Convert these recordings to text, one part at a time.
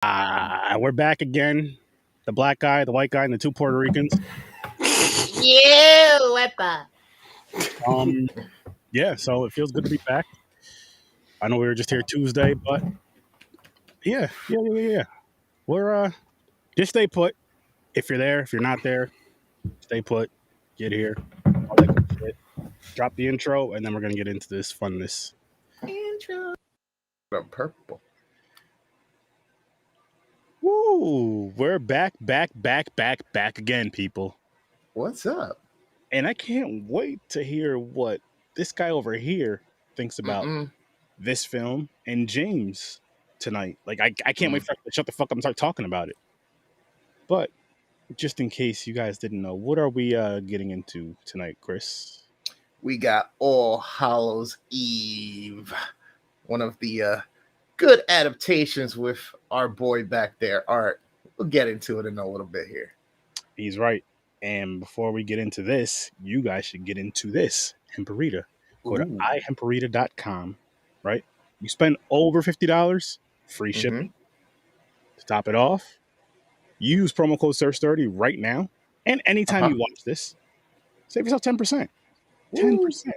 We're back again. The black guy, the white guy, and the two Puerto Ricans. Yeah, wepa. Yeah, so it feels good to be back. I know we were just here Tuesday, but yeah. We're just stay put. If you're there, if you're not there, stay put. Get here. All that good shit. Drop the intro, and then we're gonna get into this funness. Intro. I'm purple. Woo! We're back again, people. What's up? And I can't wait to hear what this guy over here thinks about this film and James tonight. Like, I can't wait for him to shut the fuck up and start talking about it. But just in case you guys didn't know, what are we getting into tonight, Chris? We got All Hallows Eve, one of the good adaptations with our boy back there, Art. We'll get into it in a little bit here. He's right. And before we get into this, you guys should get into this. HEMPARITA. Go to ihemparita.com, right? You spend over $50, free shipping. To top it off, use promo code SIR.STURDY right now. And anytime you watch this, save yourself 10%. 10%.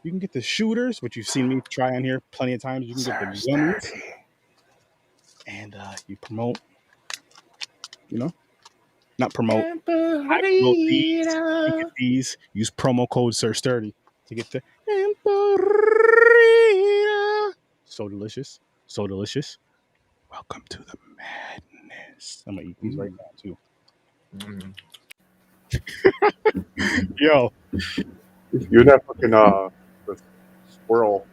You can get the shooters, which you've seen me try on here plenty of times. You can get the gummies. And you promote, not promote. I promote these. You get these. Use promo code SIR.STURDY to get the HEMPARITA. So delicious. So delicious. Welcome to the madness. I'm going to eat these right now, too. Yo. You're that fucking squirrel.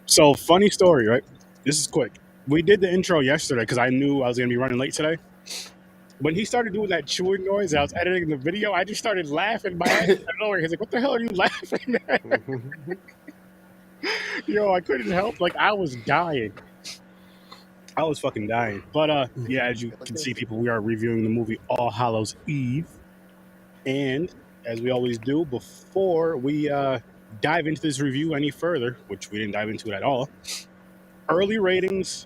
So, funny story, right? This is quick. We did the intro yesterday because I knew I was going to be running late today. When he started doing that chewing noise, I was editing the video. I just started laughing my ass out of nowhere. He's like, "What the hell are you laughing at?" Yo, I couldn't help. Like, I was dying. I was fucking dying. But yeah, as you can see, people, we are reviewing the movie All Hallows Eve. And as we always do, before we dive into this review any further, which we didn't dive into it at all, early ratings,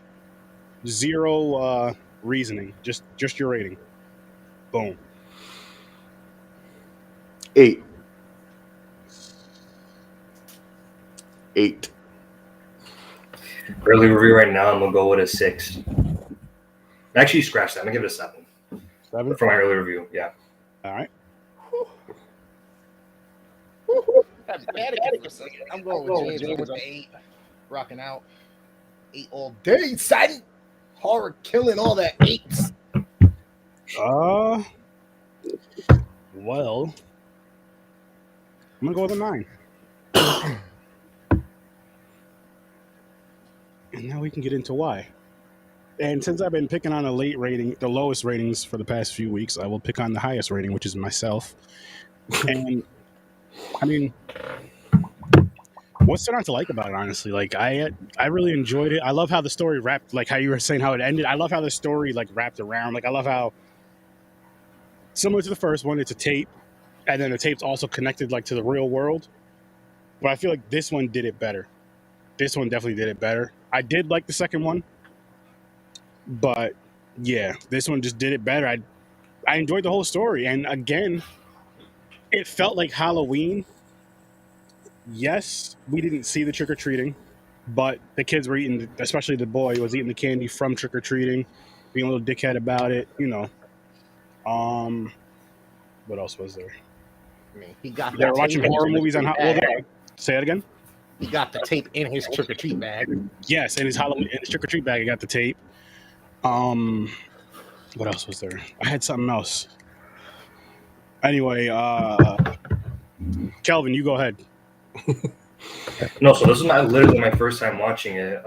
0 reasoning, just your rating. Boom. 8. 8. Early review right now, I'm gonna go with a 6. Actually, scratch that. I'm gonna give it a 7. 7 for my early review. Yeah. All right. I'm going with James with the 8. Rocking out. 8 all day, son. Horror killing all the 8s. Well, I'm gonna go with a 9. And now we can get into why. And since I've been picking on the lowest ratings for the past few weeks, I will pick on the highest rating, which is myself. And I mean, what's there not to like about it, honestly? Like, I really enjoyed it. I love how the story wrapped, like how you were saying how it ended. I love how the story like wrapped around. Like, I love how, similar to the first one, it's a tape, and then the tape's also connected like to the real world. But I feel like this one did it better. This one definitely did it better. I did like the second one, but yeah, this one just did it better. I enjoyed the whole story, and again, it felt like Halloween. Yes, we didn't see the trick-or-treating, but the kids were eating, especially the boy was eating the candy from trick-or-treating, being a little dickhead about it, What else was there? I mean, he got they were watching horror movies on Halloween. Say it again. He got the tape in his trick-or-treat bag. Yes, in his trick-or-treat bag, he got the tape. What else was there? I had something else. Anyway, Kelvin, you go ahead. No, so this is literally my first time watching it.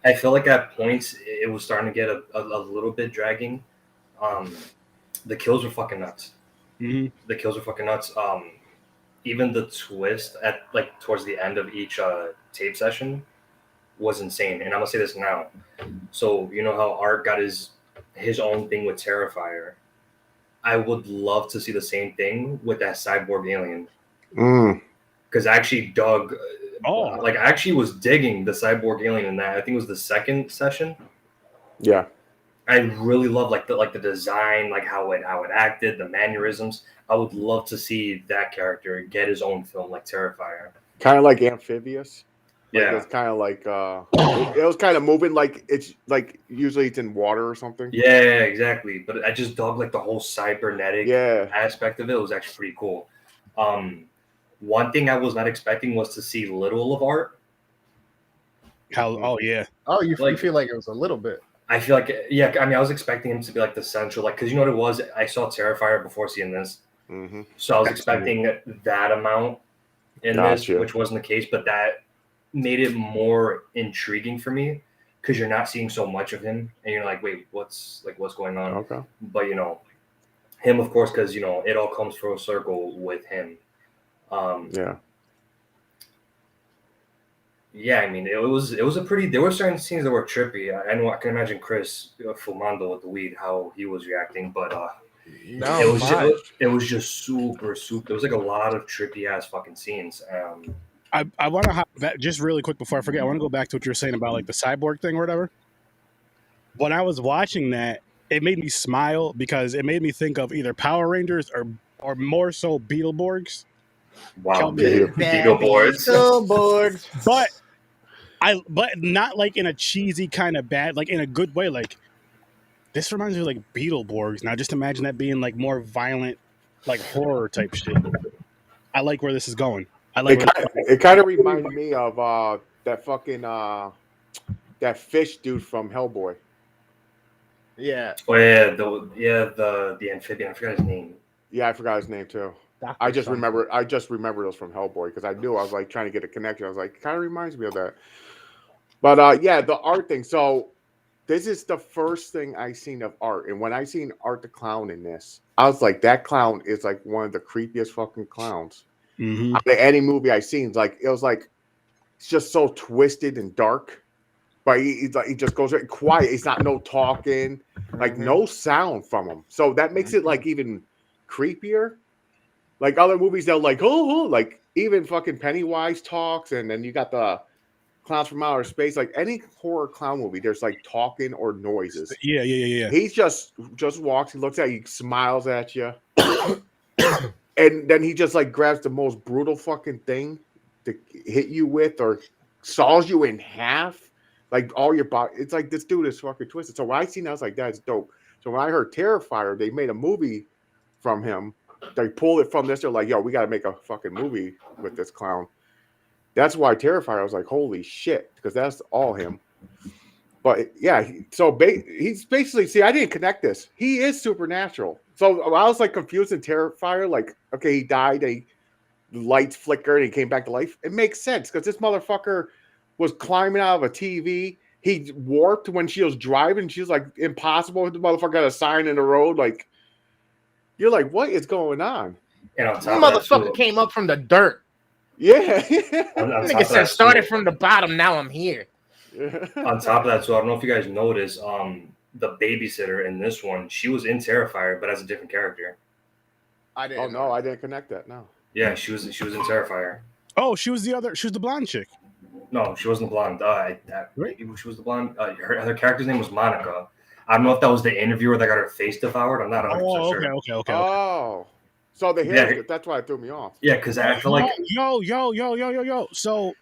I feel like at points it was starting to get a little bit dragging. The kills were fucking nuts. The kills were fucking nuts. Even the twist at like towards the end of each tape session was insane. And I'm gonna say this now. So you know how Art got his own thing with Terrifier. I would love to see the same thing with that cyborg alien. Because I actually dug, I actually was digging the cyborg alien in that. I think it was the second session. Yeah. I really love like the design, like how it acted, the mannerisms. I would love to see that character get his own film, like Terrifier. Kind of like Amphibious. Like Yeah, it's kind of like it was kind of moving like it's like usually it's in water or something. yeah, exactly. But I just dug like the whole cybernetic Yeah. aspect of it. It was actually pretty cool. One thing I was not expecting was to see little of Art. Oh yeah. Oh, you Like- feel like it was a little bit. I feel like, yeah, I mean, I was expecting him to be like the central, like, because you know what it was? I saw Terrifier before seeing this. Mm-hmm. So I was Excellent. expecting that amount in this, Gotcha. which wasn't the case, but that made it more intriguing for me because you're not seeing so much of him and you're like, wait, what's going on? Okay. But, you know, him, of course, because, you know, it all comes full circle with him. Yeah. Yeah, I mean, it was a pretty. There were certain scenes that were trippy. I know I can imagine Chris Fumando with the weed how he was reacting, but No, it was just super. There was like a lot of trippy ass fucking scenes. I want to just really quick before I forget. I want to go back to what you were saying about like the cyborg thing or whatever. When I was watching that, it made me smile because it made me think of either Power Rangers or more so Beetleborgs. Wow, Beetleborgs. But not like in a cheesy kind of bad, like in a good way. Like this reminds me of like Beetleborgs. Now just imagine that being like more violent, like horror type shit. I like where this is going. I like It kind of reminded me of that fucking that fish dude from Hellboy. Yeah. Oh yeah, the amphibian. I forgot his name. Yeah, I forgot his name too. I just remember it was from Hellboy because I knew I was like trying to get a connection. I was like, kind of reminds me of that. But yeah, the Art thing. So this is the first thing I seen of Art, and when I seen Art the Clown in this, I was like, that clown is like one of the creepiest fucking clowns. Mm-hmm. Out of any movie I seen, like it was like it's just so twisted and dark. But he just goes very quiet. He's not no talking, like no sound from him. So that makes it like even creepier. Like other movies, they'll like, like even fucking Pennywise talks, and then you got the Clowns from Outer Space. Like any horror clown movie, there's like talking or noises. Yeah. He's just walks, he looks at you, he smiles at you, and then he just like grabs the most brutal fucking thing to hit you with, or saws you in half. Like all your body, it's like this dude is fucking twisted. So when I seen that, I was like, that's dope. So when I heard Terrifier, they made a movie from him. They pulled it from this. They're like, yo, we got to make a fucking movie with this clown. That's why Terrifier, I was like, holy shit, because that's all him. But yeah, he's basically, see, I didn't connect this. He is supernatural. So I was like confused in Terrifier, like, okay, he died, the lights flickered, and he came back to life. It makes sense because this motherfucker was climbing out of a TV. He warped when she was driving. She was like, impossible. The motherfucker got a sign in the road, like, you're like, what is going on? And on This top of that, motherfucker too, came up from the dirt. Yeah. on top Nigga of said, that, started too, from the bottom, now I'm here. on top of that, so I don't know if you guys noticed, the babysitter in this one, she was in Terrifier, but as a different character. I didn't. Oh no, I didn't connect that. No. Yeah, she was in Terrifier. Oh, she was the blonde chick. No, she wasn't the blonde. Right. Maybe she was the blonde. Her character's name was Monica. I don't know if that was the interviewer that got her face devoured. I'm not 100% Oh, sure. okay. Oh, so the hair. Yeah. That's why it threw me off. Yeah, because I feel like Yo. So,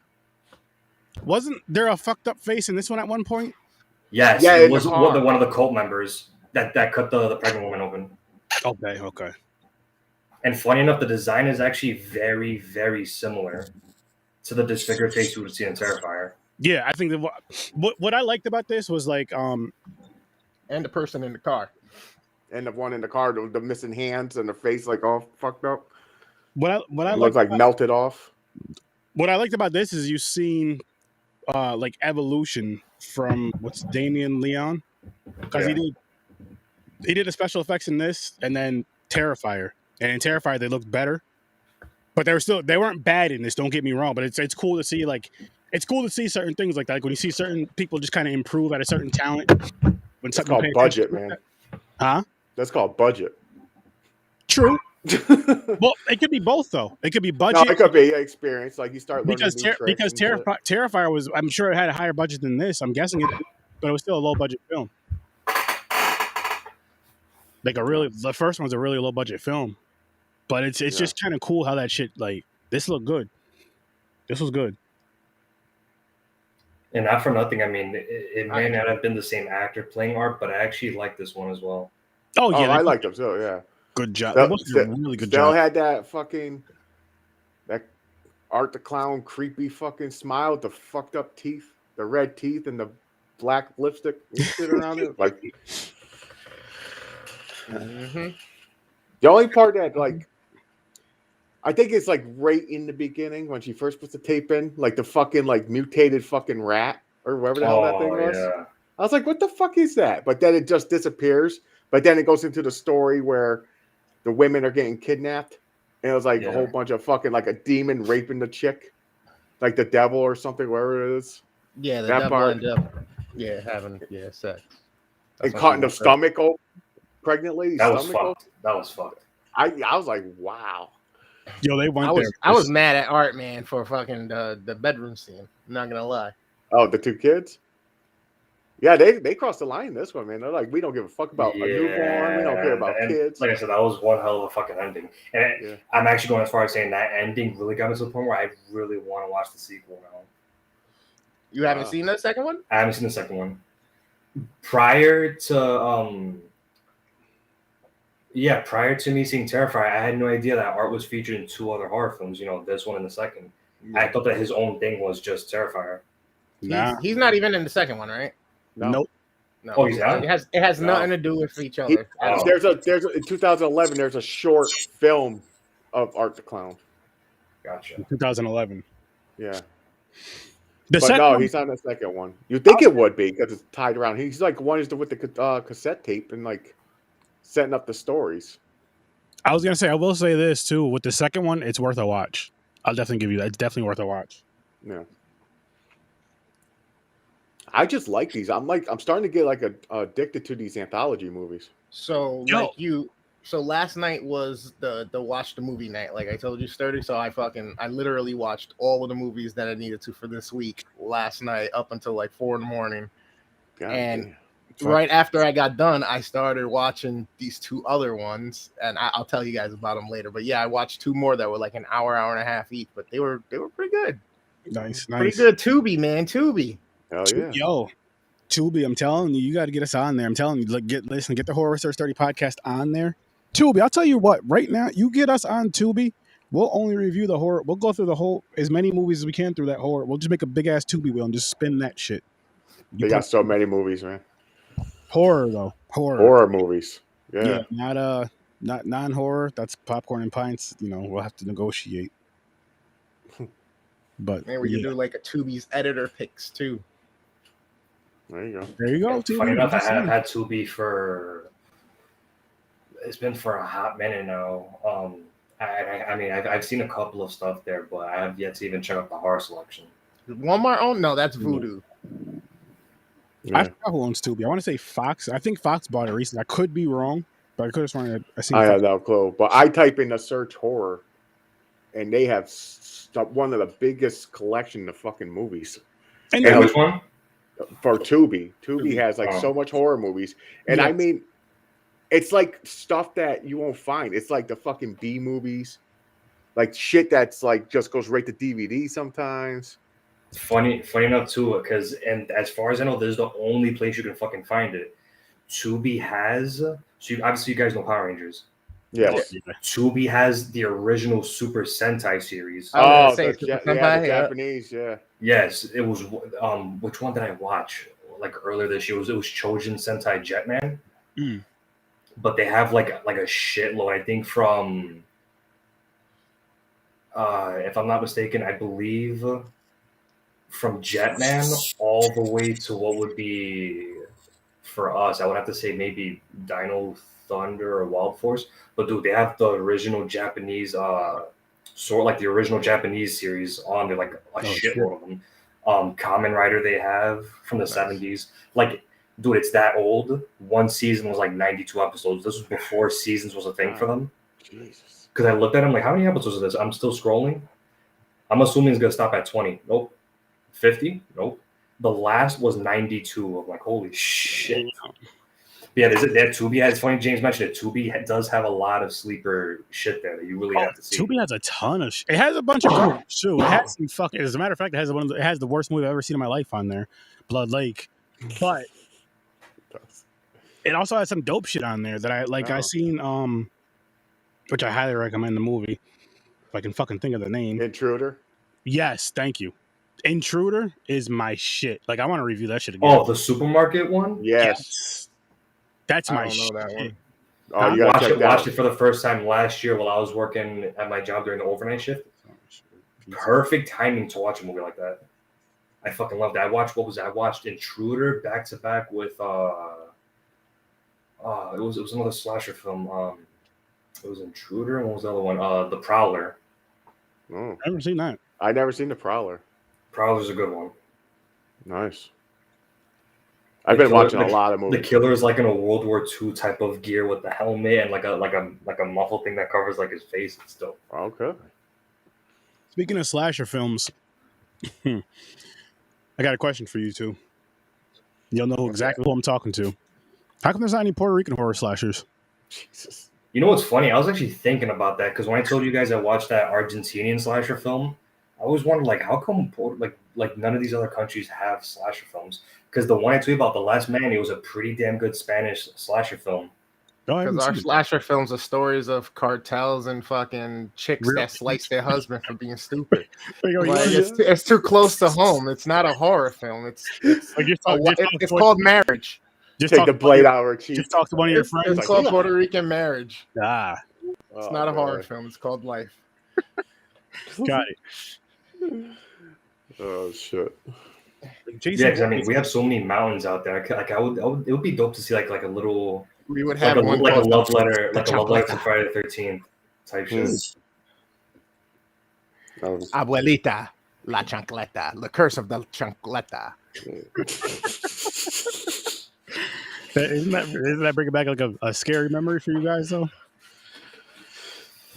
wasn't there a fucked up face in this one at one point? yes, Yeah, it in was the car. one of the cult members that cut the pregnant woman open. Okay. And funny enough, the design is actually very, very similar to the disfigured face you would see in Terrifier. Yeah, I think that what I liked about this was like And the person in the car. And the one in the car, the missing hands and the face like all fucked up. what I It liked looks like melted off. what I liked about this is you've seen like evolution from what's Damien Leon, because Yeah. he did the special effects in this and then Terrifier, and in Terrifier they looked better, but they weren't bad in this. Don't get me wrong, but it's cool to see certain things like that. Like when you see certain people just kind of improve at a certain talent. When That's something called you pay budget, attention man. to. Huh? That's called budget. True. Well, it could be both though. It could be No, budget. it could be experience. Like you start learning Because new tricks and shit. Terrifier was, I'm sure it had a higher budget than this. I'm guessing it, but it was still a low budget film. Like the first one's a really low budget film, but it's just kind of cool how that shit like this looked good. This was good. And not for nothing, I mean, it may not have been the same actor playing Art, but I actually like this one as well. Oh yeah, I liked them too. Yeah, good job. That was a really good Still job. had that Art the Clown creepy fucking smile with the fucked up teeth, the red teeth, and the black lipstick shit around it. Like, the only part that like, I think it's like right in the beginning when she first puts the tape in, like the fucking like mutated fucking rat or whatever the hell that thing was. Yeah. I was like, what the fuck is that? But then it just disappears. But then it goes into the story where the women are getting kidnapped. And it was like a whole bunch of fucking like a demon raping the chick. Like the devil or something, wherever it is. Yeah, the that devil part. ended up having sex. And cutting the stomach open pregnantly. That was fucked. That was fucked. I was like, wow. Yo, they went there. I was mad at Art, man, for fucking the bedroom scene. I'm not gonna lie. Oh, the two kids? Yeah, they crossed the line in this one, man. They're like, we don't give a fuck about a newborn. We don't care about kids. Like I said, that was one hell of a fucking ending. And I'm actually going as far as saying that ending really got me to the point where I really want to watch the sequel now. You haven't seen the second one? I haven't seen the second one. Prior to prior to me seeing Terrifier, I had no idea that Art was featured in 2 other horror films, this one and the second. I thought that his own thing was just Terrifier. He's not even in the second one, right? Nope. No. Oh, he's not? It has nothing to do with each other. There's in 2011, there's a short film of Art the Clown. Gotcha. 2011. Yeah. He's not in the second one. You'd think it would be because it's tied around. He's like one is with the cassette tape and like setting up the stories. I was gonna say, I will say this too. With the second one, it's worth a watch. I'll definitely give you that. It's definitely worth a watch. Yeah. I just like these. I'm starting to get like addicted to these anthology movies. So last night was the watch the movie night, like I told you, Sturdy. So I literally watched all of the movies that I needed to for this week last night up until like 4 a.m. And right after I got done, I started watching these 2 other ones, and I'll tell you guys about them later. But yeah, I watched 2 more that were like an hour and a half each, but they were pretty good. Nice. Pretty good. Tubi, man. Tubi. Hell yeah. Yo, Tubi, I'm telling you, you got to get us on there. I'm telling you, get the Horror with Sturdy podcast on there. Tubi, I'll tell you what, right now, you get us on Tubi, we'll only review the horror. We'll go through the whole, as many movies as we can through that horror. We'll just make a big ass Tubi wheel and just spin that shit. They got so many movies, man. Horror though, horror movies. Yeah, not non-horror. That's popcorn and pints. We'll have to negotiate. But maybe we can do like a Tubi's editor picks too. There you go. Tubi. Funny enough, I have had Tubi it's been for a hot minute now. I mean, I've seen a couple of stuff there, but I have yet to even check out the horror selection. Walmart owned? No, that's Voodoo. Yeah. I forgot who owns Tubi. I want to say Fox. I think Fox bought it recently. I could be wrong, but I could have sworn I have no clue. But I type in the search horror, and they have one of the biggest collection of fucking movies. And which one? For Tubi. Tubi has like so much horror movies. And I mean, it's like stuff that you won't find. It's like the fucking B movies. Like shit that's like just goes right to DVD sometimes. Funny enough too, because as far as I know, this is the only place you can fucking find it. Tubi has obviously you guys know Power Rangers. Yes. Tubi has the original Super Sentai series. The Japanese, yeah. Yes, it was. Which one did I watch? Like earlier this year, it was Chojin Sentai Jetman. But they have like a shitload. I think from, if I'm not mistaken, I believe from Jetman all the way to what would be for us. I would have to say maybe Dino Thunder or Wild Force. But dude, they have the original Japanese, the original Japanese series on there, like a shitload of them. Kamen Rider they have from the 70s. Like, dude, it's that old. One season was like 92 episodes. This was before seasons was a thing for them. Jesus. Because I looked at them like, how many episodes is this? I'm still scrolling. I'm assuming it's gonna stop at 20. Nope. 50? Nope. The last was 92. I'm like, holy shit. Yeah, there's that Tubi. It's funny James mentioned it. Tubi does have a lot of sleeper shit there that you really have to see. Tubi has a ton of. It has a bunch of good movies too. It has some fucking. As a matter of fact, it has the worst movie I've ever seen in my life on there, Blood Lake. But it also has some dope shit on there that I like. I seen which I highly recommend the movie. If I can fucking think of the name. Intruder. Yes, thank you. Intruder is my shit. Like I want to review that shit again. Oh, the supermarket one? Yes. That's my shit. That one. Oh, you gotta watched it for the first time last year while I was working at my job during the overnight shift. Perfect timing to watch a movie like that. I fucking loved it. I watched Intruder back to back with it was another slasher film. It was Intruder, and what was the other one? The Prowler. Oh. I haven't seen that. I never seen The Prowler. Prowler's a good one. Nice. I've been watching a lot of movies. The killer is like in a World War II type of gear with the helmet and like a muffle thing that covers like his face. It's dope. Okay. Speaking of slasher films, I got a question for you two. You'll know exactly who I'm talking to. How come there's not any Puerto Rican horror slashers? Jesus. You know what's funny? I was actually thinking about that because when I told you guys I watched that Argentinian slasher film, I always wondered like how come like none of these other countries have slasher films? Because the one I told you about, The Last Man, it was a pretty damn good Spanish slasher film. Because our slasher films are stories of cartels and fucking chicks that slice their husband for being stupid. It's too close to home. It's not a horror film. It's called Marriage. Just take the blade out of her cheek. Just talk to one of your friends. It's called Puerto Rican Marriage. It's not a horror film. It's called Life. Got it. Oh shit. Yeah, because I mean, we have so many mountains out there. Like, it would be dope to see like a little. We would have like a love letter, like a love letter to Friday the 13th type shit. Abuelita, la chancleta, the curse of the chancleta. Isn't that bringing back like a scary memory for you guys though?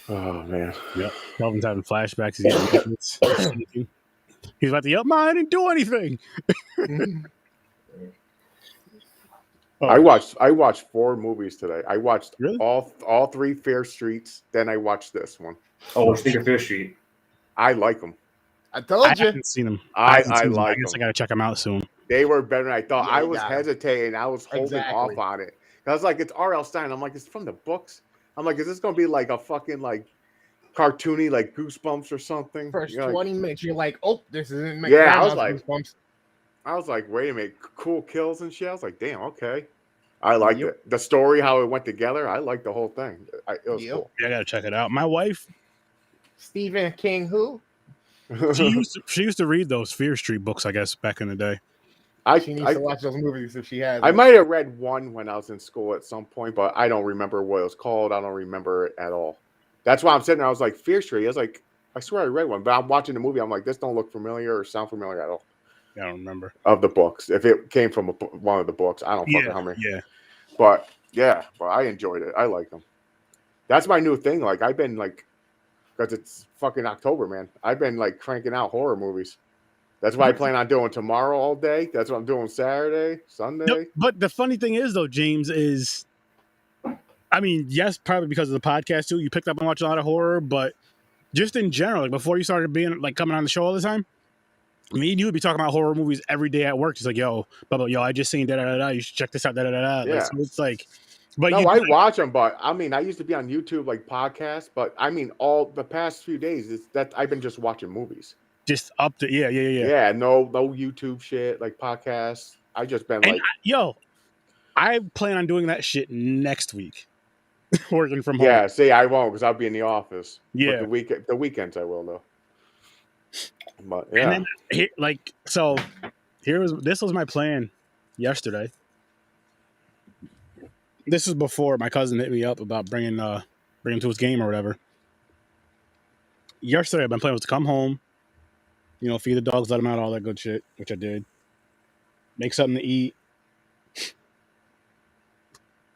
Oh man. Yep. Kelvin's having flashbacks. He's about to yell, "I didn't do anything." I watched 4 movies today. I watched really? all 3 Fear Streets. Then I watched this one. Oh, what you think of Fear Street? I like them. I told you. I haven't seen them. I like them. I guess I gotta check them out soon. They were better than I thought. I was hesitating. I was holding off on it. I was like, it's R.L. Stein. I'm like, it's from the books. I'm like, is this gonna be like a fucking like cartoony like Goosebumps or something? First 20 minutes, you're like, oh, this isn't. Yeah, I was like, Goosebumps. I was like, wait a minute, cool kills and shit. I was like, damn, okay. I liked it. The story, how it went together. I liked the whole thing. It was cool. Yeah, I gotta check it out. My wife, Stephen King, who? she used to read those Fear Street books, I guess, back in the day. She needs to watch those movies if she has. I might have read one when I was in school at some point, but I don't remember what it was called. I don't remember it at all. That's why I'm sitting there. I was like, Fear Street. I was like, I swear I read one, but I'm watching the movie. I'm like, this don't look familiar or sound familiar at all. I don't remember. Of the books. If it came from one of the books, I don't fucking remember. Yeah. But I enjoyed it. I like them. That's my new thing. Like, I've been like, because it's fucking October, man. I've been like cranking out horror movies. That's what I plan on doing tomorrow all day. That's what I'm doing Saturday, Sunday. No, but the funny thing is, though, James, is, I mean, yes, probably because of the podcast too. You picked up and watched a lot of horror, but just in general, like before you started being like coming on the show all the time, me and you would be talking about horror movies every day at work. It's like, yo, I just seen da da da da. You should check this out, da da da da. Yeah. So it's like, but no, I watch them, but I mean, I used to be on YouTube like podcasts, but I mean, all the past few days is that I've been just watching movies. Just up to yeah. No YouTube shit like podcasts. I just been like, I plan on doing that shit next week, working from home. Yeah, see, I won't because I'll be in the office. Yeah, but the weekends I will though. But yeah, and then, this was my plan yesterday. This was before my cousin hit me up about bringing him to his game or whatever. Yesterday, my plan was to come home, feed the dogs, let them out, all that good shit, which I did. Make something to eat.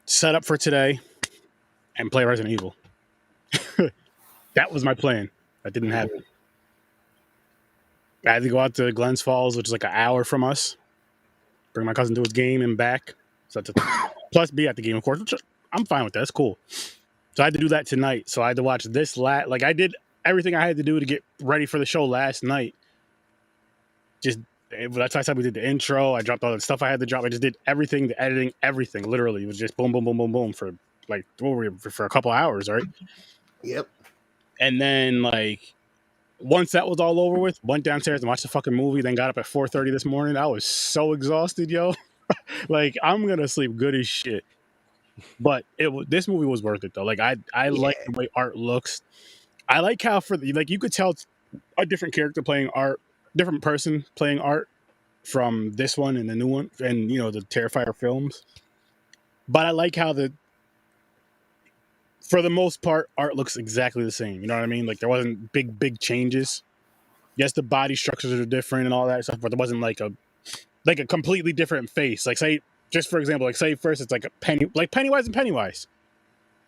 Set up for today and play Resident Evil. That was my plan. That didn't happen. I had to go out to Glens Falls, which is like an hour from us. Bring my cousin to his game and back. So it's a plus B at the game, of course. Which I'm fine with that. That's cool. So I had to do that tonight. So I had to watch this like I did everything I had to do to get ready for the show last night. Just that's why I said we did the intro. I dropped all the stuff I had to drop. I just did everything, the editing, everything. Literally, it was just boom, boom, boom, boom, boom for like for a couple hours, right? Yep. And then like once that was all over with, went downstairs and watched the fucking movie. Then got up at 4:30 this morning. I was so exhausted, yo. Like I'm gonna sleep good as shit. But this movie was worth it though. Like I like the way art looks. I like how like you could tell it's a different character playing art, different person playing art from this one and the new one, and you know the Terrifier films. But I like how for the most part, art looks exactly the same. You know what I mean? Like there wasn't big changes. Yes, the body structures are different and all that stuff, but there wasn't like a completely different face. Like say, just for example, like say first it's like Pennywise and Pennywise.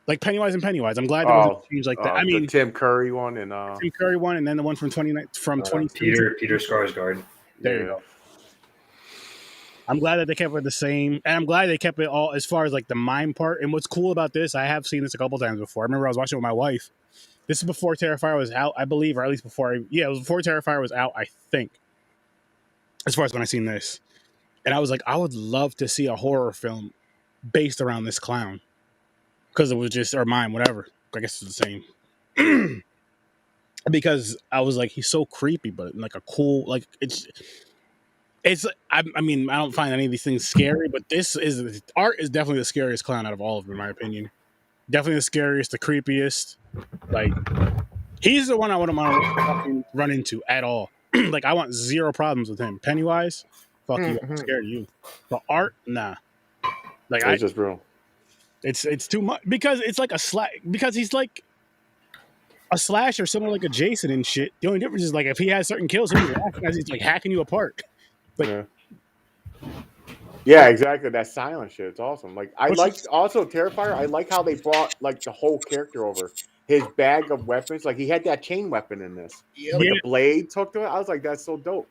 Like Pennywise and Pennywise. I'm glad there was a change like that. I mean, the Tim Curry one and Tim Curry one, and then the one from 20 Peter Skarsgård. There you go. I'm glad that they kept it the same, and I'm glad they kept it all as far as like the mime part. And what's cool about this, I have seen this a couple times before. I remember I was watching it with my wife. This is before Terrifier was out, I believe, or at least before. It was before Terrifier was out, I think. As far as when I seen this, and I was like, I would love to see a horror film based around this clown, because it was just or mime, whatever. I guess it's the same. Because I was like, he's so creepy, but like a cool, like it's. I mean, I don't find any of these things scary, but art is definitely the scariest clown out of all of them, in my opinion. Definitely the scariest, the creepiest. Like, he's the one I wouldn't want to fucking run into at all. Like, I want zero problems with him. Pennywise, fuck you, I'm scared of you. But art, nah. Like, it's just brutal. It's too much because it's like because he's like a slasher, similar like a Jason and shit. The only difference is like if he has certain kills, he'll be laughing as he's like hacking you apart. Like, yeah, exactly. That silent shit. It's awesome. Like I like also Terrifier. I like how they brought like the whole character over. His bag of weapons, like he had that chain weapon in this. Yep. Like the blade hooked to it. I was like, that's so dope.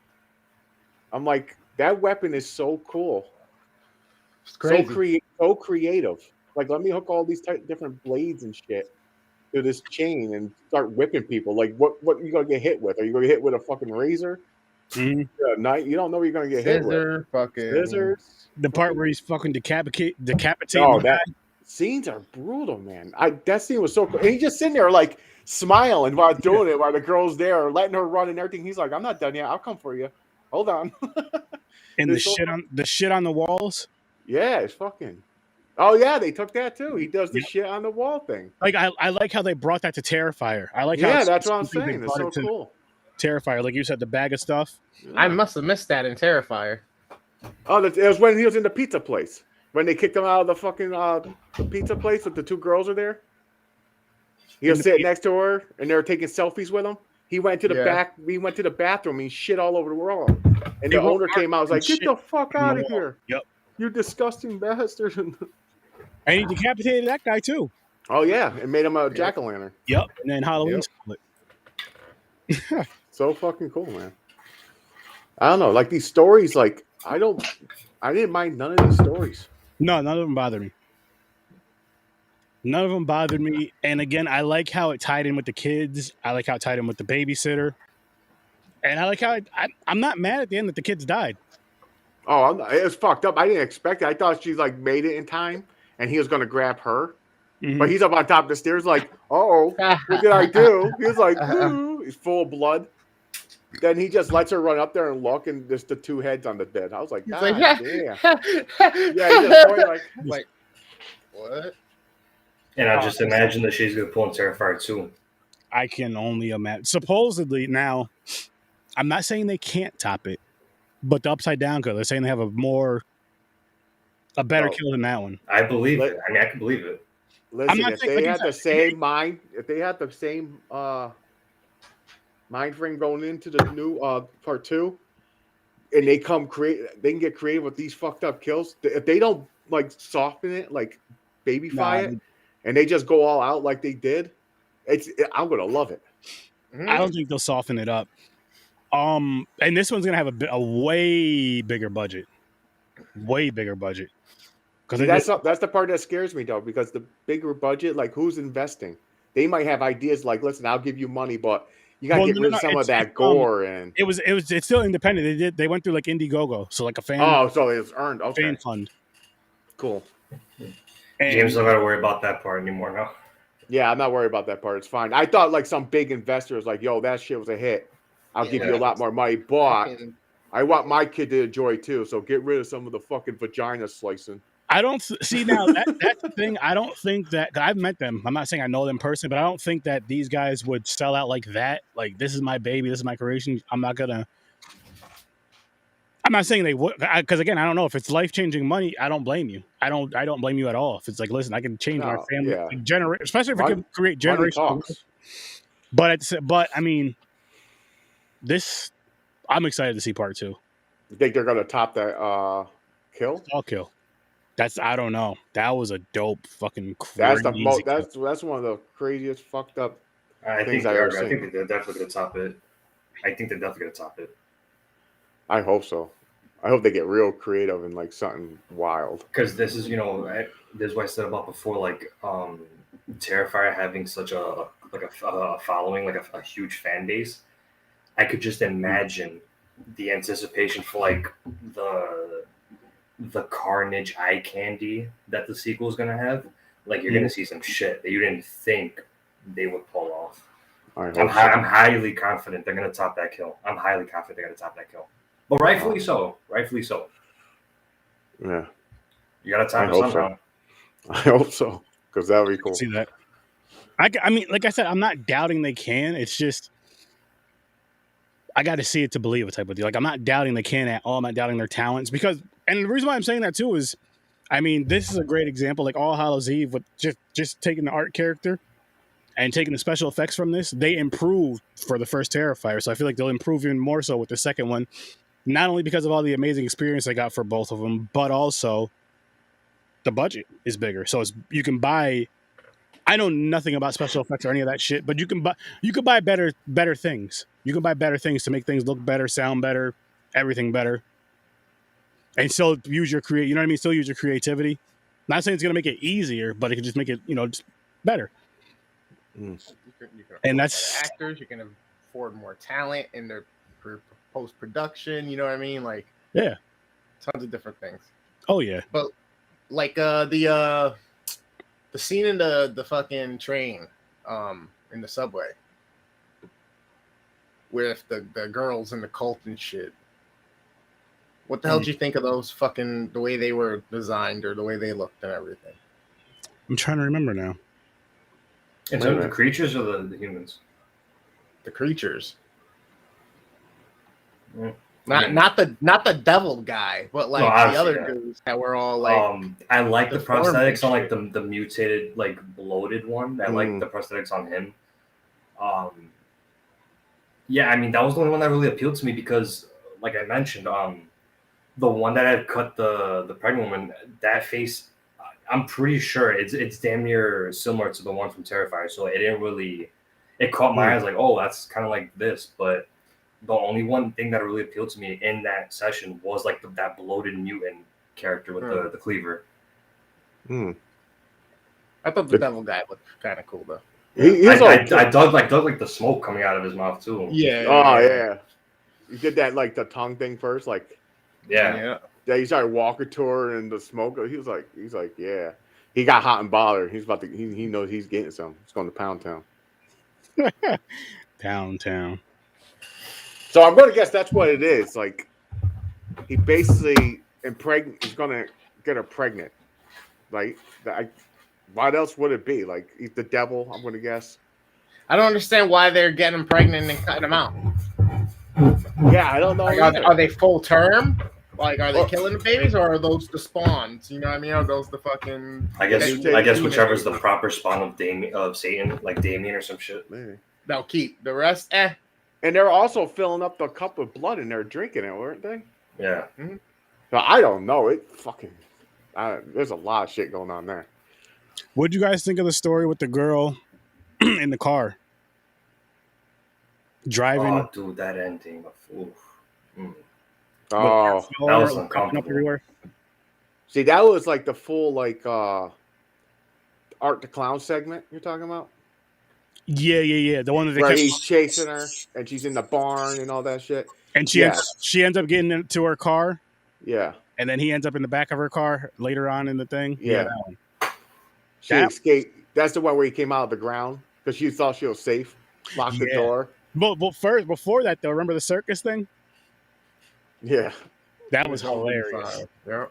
I'm like, that weapon is so cool. It's crazy. So creative. Like, let me hook all these different blades and shit to this chain and start whipping people. Like, what are you gonna get hit with? Are you gonna get hit with a fucking razor? mm-hmm. You don't know what you're gonna get hit with. Scissors. The part where he's fucking decapitating. Oh, that scenes are brutal, man. That scene was so cool. And he's just sitting there like smiling while doing it, while the girl's there, letting her run and everything. He's like, I'm not done yet. I'll come for you. Hold on. And the shit on the walls. Yeah, it's fucking. Oh yeah, they took that too. He does the shit on the wall thing. Like I like how they brought that to Terrifier. I like how that's what I'm saying. It's so cool. Terrifier, like you said, the bag of stuff. Yeah. I must have missed that in Terrifier. Oh, it was when he was in the pizza place. When they kicked him out of the fucking the pizza place with the two girls are there. He was sitting next to her and they were taking selfies with him. He went to the back. We went to the bathroom. He shit all over the wall. And the owner came out. Was like, "Get the fuck out of here! Yep, you disgusting bastard!" And he decapitated that guy too. Oh yeah, and made him a jack-o'-lantern. Yep, and then Halloween split. So fucking cool, man. I don't know, like these stories. Like I didn't mind none of these stories. No, none of them bothered me. None of them bothered me. And again, I like how it tied in with the kids. I like how it tied in with the babysitter. And I like how I'm not mad at the end that the kids died. Oh, it was fucked up. I didn't expect it. I thought she like made it in time, and he was gonna grab her. Mm-hmm. But he's up on top of the stairs, like, "Oh, what did I do?" He was like, "Ooh." He's full of blood. Then he just lets her run up there and look, and there's the two heads on the bed. I was like, "God damn!" Yeah, he just going like, what? And I just imagine that she's gonna pull in Terrifier too. I can only imagine. Supposedly, now, I'm not saying they can't top it, but the Upside Down Kill, they're saying they have a better kill than that one. I believe it. I mean, I can believe it. Listen, if they had the same mind, if they had the same mind frame going into the new part 2, and they can get creative with these fucked up kills. If they don't like soften it, like babyfy it, and they just go all out like they did, I'm gonna love it. I don't think they'll soften it up. And this one's gonna have a way bigger budget. Way bigger budget. Because That's the part that scares me though, because the bigger budget, like who's investing? They might have ideas like, listen, I'll give you money, but you gotta get rid of some of that gore and it's still independent. They went through like Indiegogo, so like a fan so it's earned. Okay, fan fund. cool. James don't gotta worry about that part anymore now. Yeah, I'm not worried about that part. It's fine. I thought like some big investor was like, yo, that shit was a hit. I'll give you a lot more money, but I want my kid to enjoy too. So get rid of some of the fucking vagina slicing. I don't see now that's the thing. I don't think that I've met them. I'm not saying I know them personally, but I don't think that these guys would sell out like that. Like, this is my baby, this is my creation. I'm not saying they would, because again, I don't know if it's life-changing money. I don't blame you. I don't blame you at all. If it's like, listen, I can change my family, especially if it can create generations. But I mean, this, I'm excited to see part 2. You think they're gonna top that kill? All kill. I don't know. That was a dope fucking crazy. That's one of the craziest fucked up I things think I've ever seen. I think they're definitely gonna top it. I think they're definitely gonna top it. I hope so. I hope they get real creative and like something wild. Because this is, this is what I said about before, like Terrifier having such a following, like a huge fan base. I could just imagine the anticipation for like the carnage eye candy that the sequel is gonna have. Like, you're gonna see some shit that you didn't think they would pull off. I'm highly confident they're gonna top that kill. I'm highly confident they're gonna top that kill. But rightfully so. Rightfully so. Yeah. You gotta top it somehow. I hope so, because that would be cool. See that? I mean, like I said, I'm not doubting they can. It's just, I got to see it to believe it type of deal. Like, I'm not doubting they can at all. I'm not doubting their talents, because, and the reason why I'm saying that too is, I mean, this is a great example. Like All Hallows Eve, with just taking the art character and taking the special effects from this, they improved for the first Terrifier. So I feel like they'll improve even more so with the second one. Not only because of all the amazing experience I got for both of them, but also the budget is bigger. So you can buy. I know nothing about special effects or any of that shit, but you can buy better things. You can buy better things to make things look better, sound better, everything better, and still use your You know what I mean? Still use your creativity. Not saying it's gonna make it easier, but it can just make it just better. You can And that's actors. You can afford more talent in their post-production, you know what I mean? Like, yeah, tons of different things. Oh yeah. But like the scene in the fucking train in the subway with the girls and the cult and shit. What the hell did you think of those fucking, the way they were designed or the way they looked and everything? I'm trying to remember now. In terms of the creatures or the humans? The creatures. Mm. Not the devil guy, but like the other dudes that were all like. I like the prosthetics on like the mutated, like bloated one. I like the prosthetics on him. Yeah, I mean, that was the only one that really appealed to me because, like I mentioned, the one that had cut the pregnant woman, that face, I'm pretty sure it's damn near similar to the one from Terrifier. So it caught my eyes like, oh, that's kind of like this, but. The only one thing that really appealed to me in that session was like that bloated mutant character with the cleaver. I thought the devil guy looked kind of cool though. I dug like the smoke coming out of his mouth too. Yeah. Oh yeah. You did that like the tongue thing first, like yeah. He started walking to her and the smoke. He's like, yeah. He got hot and bothered. He's about to. He knows he's getting some. He's going to Pound Town. Pound Town. So I'm going to guess that's what it is. Like, he basically he's going to get her pregnant. Like, what else would it be? Like, he's the devil, I'm going to guess. I don't understand why they're getting him pregnant and cutting him out. Yeah, I don't know. Like, are they full term? Like, are they killing the babies or are those the spawns? You know what I mean? Are those the fucking... I guess whichever's the proper spawn of Satan, like Damien or some shit. Maybe. They'll keep. The rest, And they're also filling up the cup with blood and they're drinking it, weren't they? Yeah. Mm-hmm. So I don't know. There's a lot of shit going on there. What'd you guys think of the story with the girl in the car? Driving. Oh, dude, that ending. Oh, that was uncomfortable. See, that was like the full like Art the Clown segment you're talking about, Yeah. The one that they where kept, he's chasing her and she's in the barn and all that shit. and she ends up getting into her car, Yeah, and then he ends up in the back of her car later on in the thing. Yeah. That one. she escaped. That's the one where he came out of the ground because she thought she was safe. Locked the Yeah. door. But first, before that though, remember the circus thing? Yeah, That was hilarious. Yeah.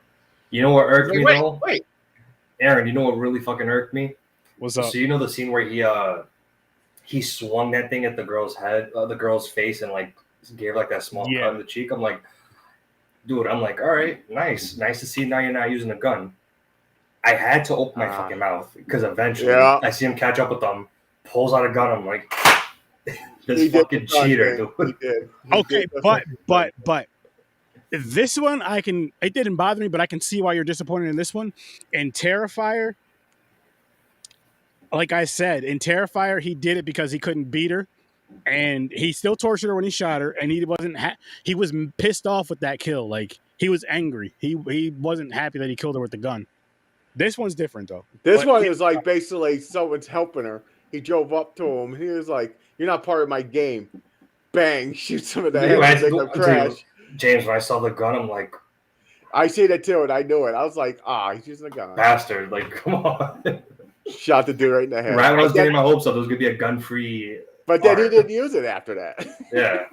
You know what irked me though? Wait. Aaron, you know what really fucking irked me? What's up? So you know the scene where he swung that thing at the girl's head, the girl's face, and like gave like that small cut in the cheek. I'm like, dude, all right, nice to see now you're not using a gun. I had to open my fucking mouth because eventually I see him catch up with them, pulls out a gun. I'm like, this fucking cheater, dude. Okay, but this one it didn't bother me, but I can see why you're disappointed in this one. In Terrifier, like I said, in Terrifier, he did it because he couldn't beat her, and he still tortured her when he shot her, and he was pissed off with that kill. Like, he was angry. He wasn't happy that he killed her with the gun. This one's different though. This one is like basically someone's helping her. He drove up to him. He was like, "You're not part of my game." Bang! Shoots him in the head. Make him crash. James, when I saw the gun, I'm like, I see that too, and I knew it. I was like, he's using a gun. Bastard! Like, come on. Shot the dude right in the head. Right when I was getting my hopes up, there was gonna be a gun-free. But then he didn't use it after that. Yeah.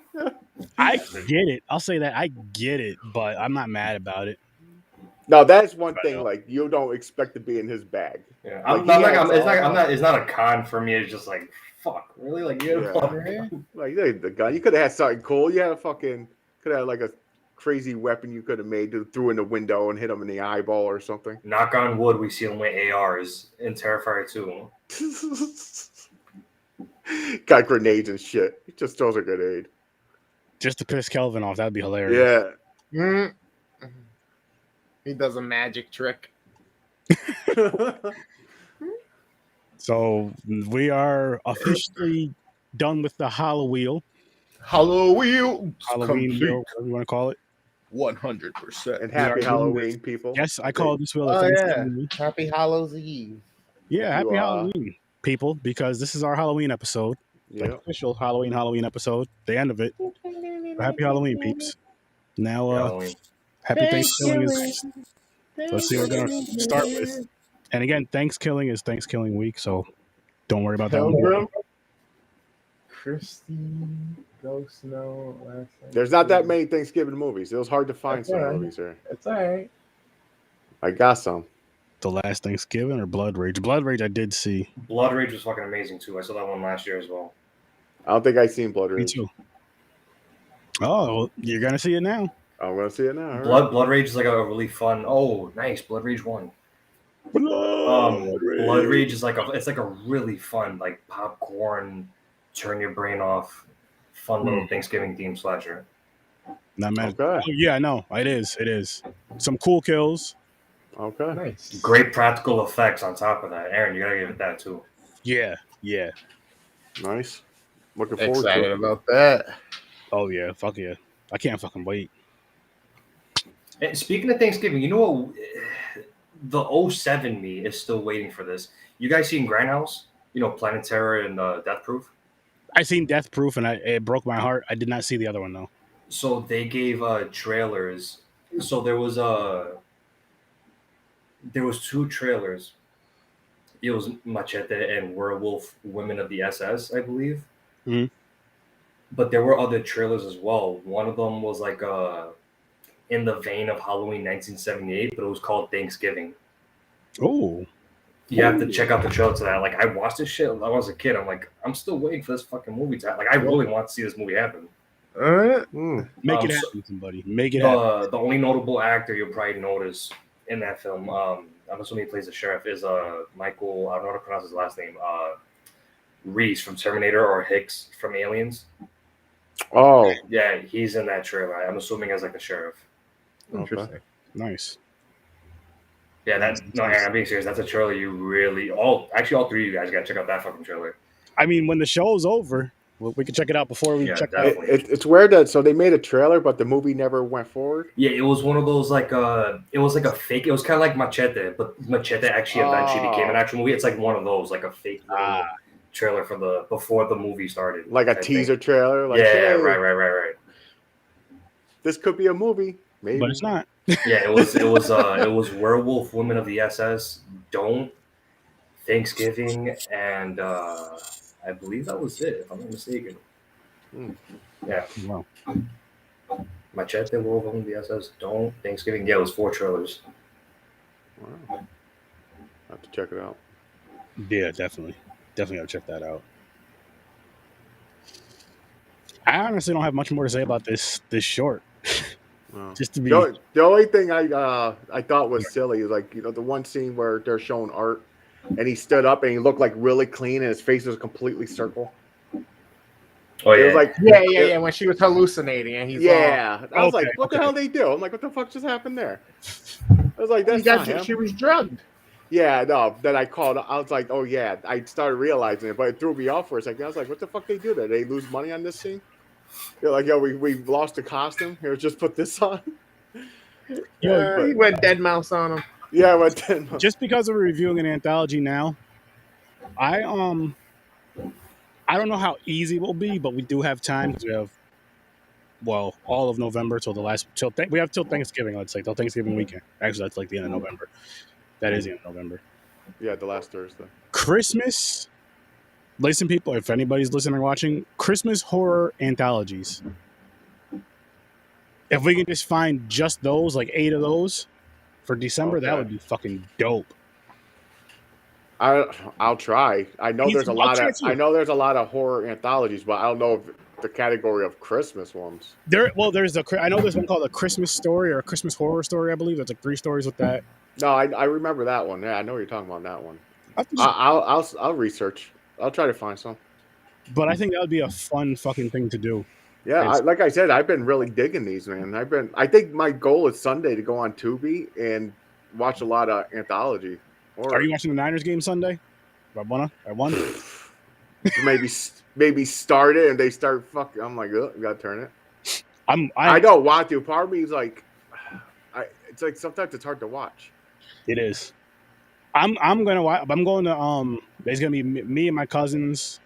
I get it. I'll say that I get it, but I'm not mad about it. No, that's one thing. Like, you don't expect to be in his bag. Yeah, like, it's not a con for me. It's just like, fuck, really? Like, you like the gun. You could have had something cool. You had could have like a crazy weapon you could have made to throw in the window and hit him in the eyeball or something. Knock on wood, we see him with ARs in Terrifier 2. Got grenades and shit. He just throws a grenade. Just to piss Kelvin off. That'd be hilarious. Yeah. He does a magic trick. So we are officially done with the Halloween. Halloween Wheel, whatever you want to call it. 100%. And happy Halloween, people. Yes, I call this wheel. Happy Hallows Eve. Yeah, happy Halloween, people, because this is our Halloween episode. Yeah. Like official Halloween episode. The end of it. But happy Halloween, peeps. Now, happy Thanksgiving is. Let's see what we're gonna start with. And again, Thanksgiving is Thanksgiving week, so don't worry about that one. Christine, Ghost Snow. There's not that many Thanksgiving movies. It was hard to find some movies here. It's all right. I got some. The Last Thanksgiving or Blood Rage? Blood Rage I did see. Blood Rage was fucking amazing too. I saw that one last year as well. I don't think I've seen Blood Rage. Me too. Oh, well, you're gonna see it now. I'm gonna see it now. Blood Rage is like a really fun. Oh, nice. Blood Rage 1. Blood Rage is like a really fun, like, popcorn, turn your brain off, fun little Thanksgiving themed slasher. Not mad. Okay. Oh, yeah, no, it is. It is. Some cool kills. Okay. Nice. Great practical effects on top of that. Aaron, you gotta give it that too. Yeah. Nice. Looking forward Excited to it. about that. Oh yeah, fuck yeah. I can't fucking wait. And speaking of Thanksgiving, you know what? The 07 me is still waiting for this. You guys seen Grindhouse? You know, Planet Terror and Death Proof? I seen Death Proof and it broke my heart. I did not see the other one though. So they gave trailers. So there was 2 trailers. It was Machete and Werewolf Women of the SS, I believe. Mhm. But there were other trailers as well. One of them was like in the vein of Halloween 1978, but it was called Thanksgiving. Oh. You have to check out the trailer to that. Like, I watched this shit when I was a kid. I'm like, I'm still waiting for this fucking movie to happen. Like, I really want to see this movie happen. Make it happen, somebody. Make it happen. The only notable actor you'll probably notice in that film, I'm assuming he plays the sheriff, is Michael, I don't know how to pronounce his last name, Reese from Terminator, or Hicks from Aliens. Oh. Yeah, he's in that trailer. I'm assuming as like a sheriff. Interesting. Nice. Yeah, I'm being serious. That's a trailer you really all 3 of you guys gotta check out that fucking trailer. I mean, when the show's over, We can check it out before we Yeah, check out. definitely. It's weird that so they made a trailer, but the movie never went forward. Yeah, it was one of those like it was like a fake. It was kind of like Machete, but Machete actually eventually became an actual movie. It's like one of those, like a fake little trailer for before the movie started, Like a teaser trailer. Like, yeah, hey, right. This could be a movie, maybe. But it's not. Yeah, it was Werewolf Women of the SS, Don't, Thanksgiving, and I believe that was it, if I'm not mistaken. Yeah. Wow. Machete, Werewolf Women of the SS, Don't, Thanksgiving. Yeah, it was 4 trailers. Wow. I have to check it out. Yeah, definitely gotta check that out. I honestly don't have much more to say about this short. Wow. Just to be The only thing I thought was silly is like, the one scene where they're showing Art and he stood up and he looked like really clean and his face was completely circle. Oh It yeah, was like Yeah. When she was hallucinating, and he's I was like, Okay, what the hell they do? I'm like, what the fuck just happened there? I was like, all, that's not him. she was drugged. Yeah, no. Then I called. I was like, oh yeah. I started realizing it, but it threw me off for a second. I was like, what the fuck they do there? They lose money on this scene? They're like, yo, we lost the costume. Here, just put this on. He went dead mouse on him. Yeah, I went 10 months. just because we're reviewing an anthology now, I don't know how easy it will be, but we do have time because we have all of November till we have till Thanksgiving. Let's say till Thanksgiving weekend. Actually, that's like the end of November. That is the end of November. Yeah, the last Thursday. Christmas. Listen, people, if anybody's listening or watching, Christmas horror anthologies. If we can just find just those, like 8 of those for December, that would be fucking dope. I'll try. I know there's a lot of horror anthologies, but I don't know if the category of Christmas ones. I know there's one called a Christmas story or a Christmas horror story. I believe there's like 3 stories with that. No, I remember that one. Yeah, I know what you're talking about that one. I'll research. I'll try to find some. But I think that would be a fun fucking thing to do. Yeah, like I said, I've been really digging these, man. I think my goal is Sunday to go on Tubi and watch a lot of anthology. Are you watching the Niners game Sunday? At 1? maybe start it and they start fucking. I'm like, oh, you gotta turn it. I don't want to. Part of me is like, it's like sometimes it's hard to watch. It is. I'm going to there's gonna be me and my cousins.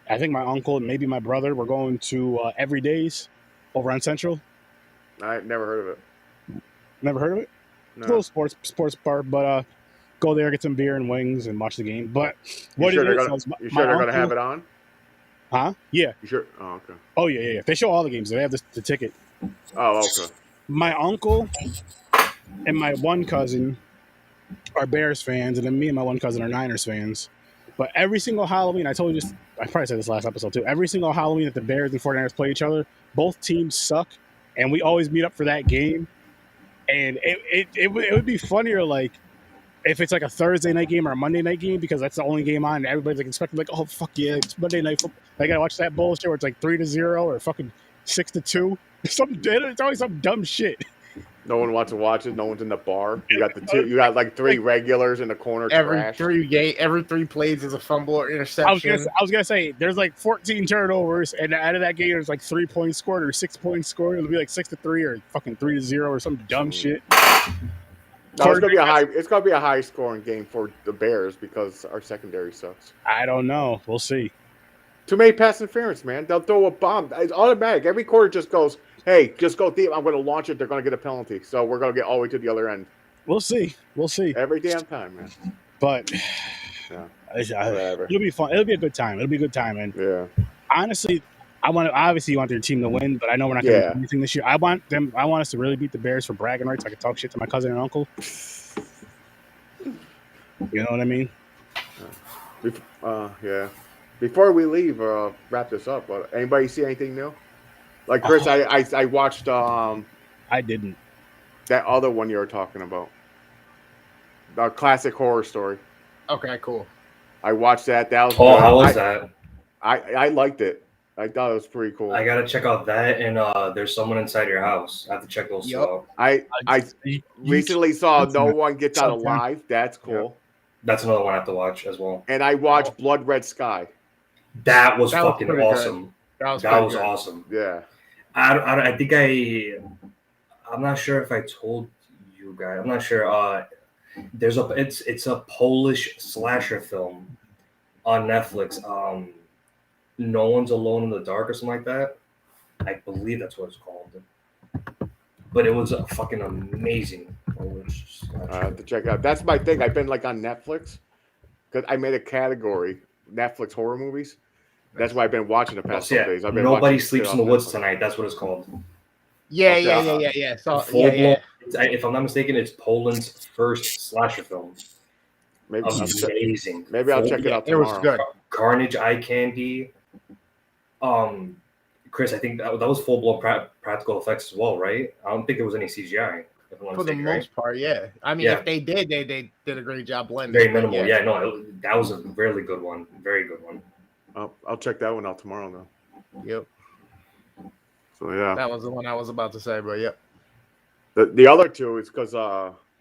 I think my uncle and maybe my brother. We're going to Everydays over on Central. I never heard of it. Never heard of it? No. It's a little sports bar, but go there, get some beer and wings, and watch the game. But you sure they're gonna have it on? Huh? Yeah. You sure? Oh, okay. Oh yeah. They show all the games. They have the ticket. Oh, okay. My uncle and my one cousin are Bears fans, and then me and my one cousin are Niners fans. But every single Halloween, I told you this, I probably said this last episode too. Every single Halloween that the Bears and 49ers play each other, both teams suck, and we always meet up for that game. And it would be funnier, like, if it's like a Thursday night game or a Monday night game, because that's the only game on, and everybody's like expecting, like, oh fuck yeah, it's Monday night football. I gotta watch that bullshit where it's like 3-0 or fucking 6-2. It's always some dumb shit. No one wants to watch it. No one's in the bar. You got You got like 3 regulars in the corner. Every trash. 3 plays is a fumble or interception. I was gonna say there's like 14 turnovers, and out of that game there's like 3 points scored or 6 points scored. It'll be like 6-3 or fucking 3-0 or some dumb shit. No, it's gonna be a high scoring game for the Bears because our secondary sucks. I don't know. We'll see. Too many pass interference, man. They'll throw a bomb. It's automatic. Every quarter just goes, hey, just go deep. I'm going to launch it. They're going to get a penalty. So we're going to get all the way to the other end. We'll see. Every damn time, man. But yeah, it'll be fun. It'll be a good time. And yeah, honestly, obviously you want your team to win, but I know we're not going to do anything this year. I want us to really beat the Bears for bragging rights. I can talk shit to my cousin and uncle. You know what I mean? Yeah. Before we leave, wrap this up. But anybody see anything new? Like Chris, I watched. I didn't. That other one you were talking about, the classic horror story. Okay, cool. I watched that. That was. Oh, how was that? I liked it. I thought it was pretty cool. I gotta check out that, and there's someone inside your house. I have to check those two out. I recently saw No One Gets Out Alive. That's cool. Yep. That's another one I have to watch as well. And I watched Blood Red Sky. That was That was fucking pretty good. awesome. That was That pretty was good. awesome. Yeah. I think I'm not sure if I told you guys. I'm not sure. It's a Polish slasher film on Netflix. No One's Alone in the Dark or something like that. I believe that's what it's called. But it was a fucking amazing Polish slasher. I have to check it out. That's my thing. I've been like on Netflix because I made a category Netflix horror movies. That's why I've been watching the past couple days. I've been Nobody watching Sleeps shit in the off Woods Netflix. Tonight. That's what it's called. Yeah, Okay, yeah. So Full yeah. blown. If I'm not mistaken, it's Poland's first slasher film. Maybe Amazing. maybe I'll check it out It was tomorrow. good. Carnage, Eye Candy. Chris, I think that was full blown practical effects as well, right? I don't think there was any CGI. If I'm not For the mistaken, most part, yeah. I mean, Yeah. if they did, they did a great job blending. Very but minimal. Yeah, no, that was a really good one. Very good one. I'll check that one out tomorrow though. Yep. So yeah. That was the one I was about to say, but yep. The other two is because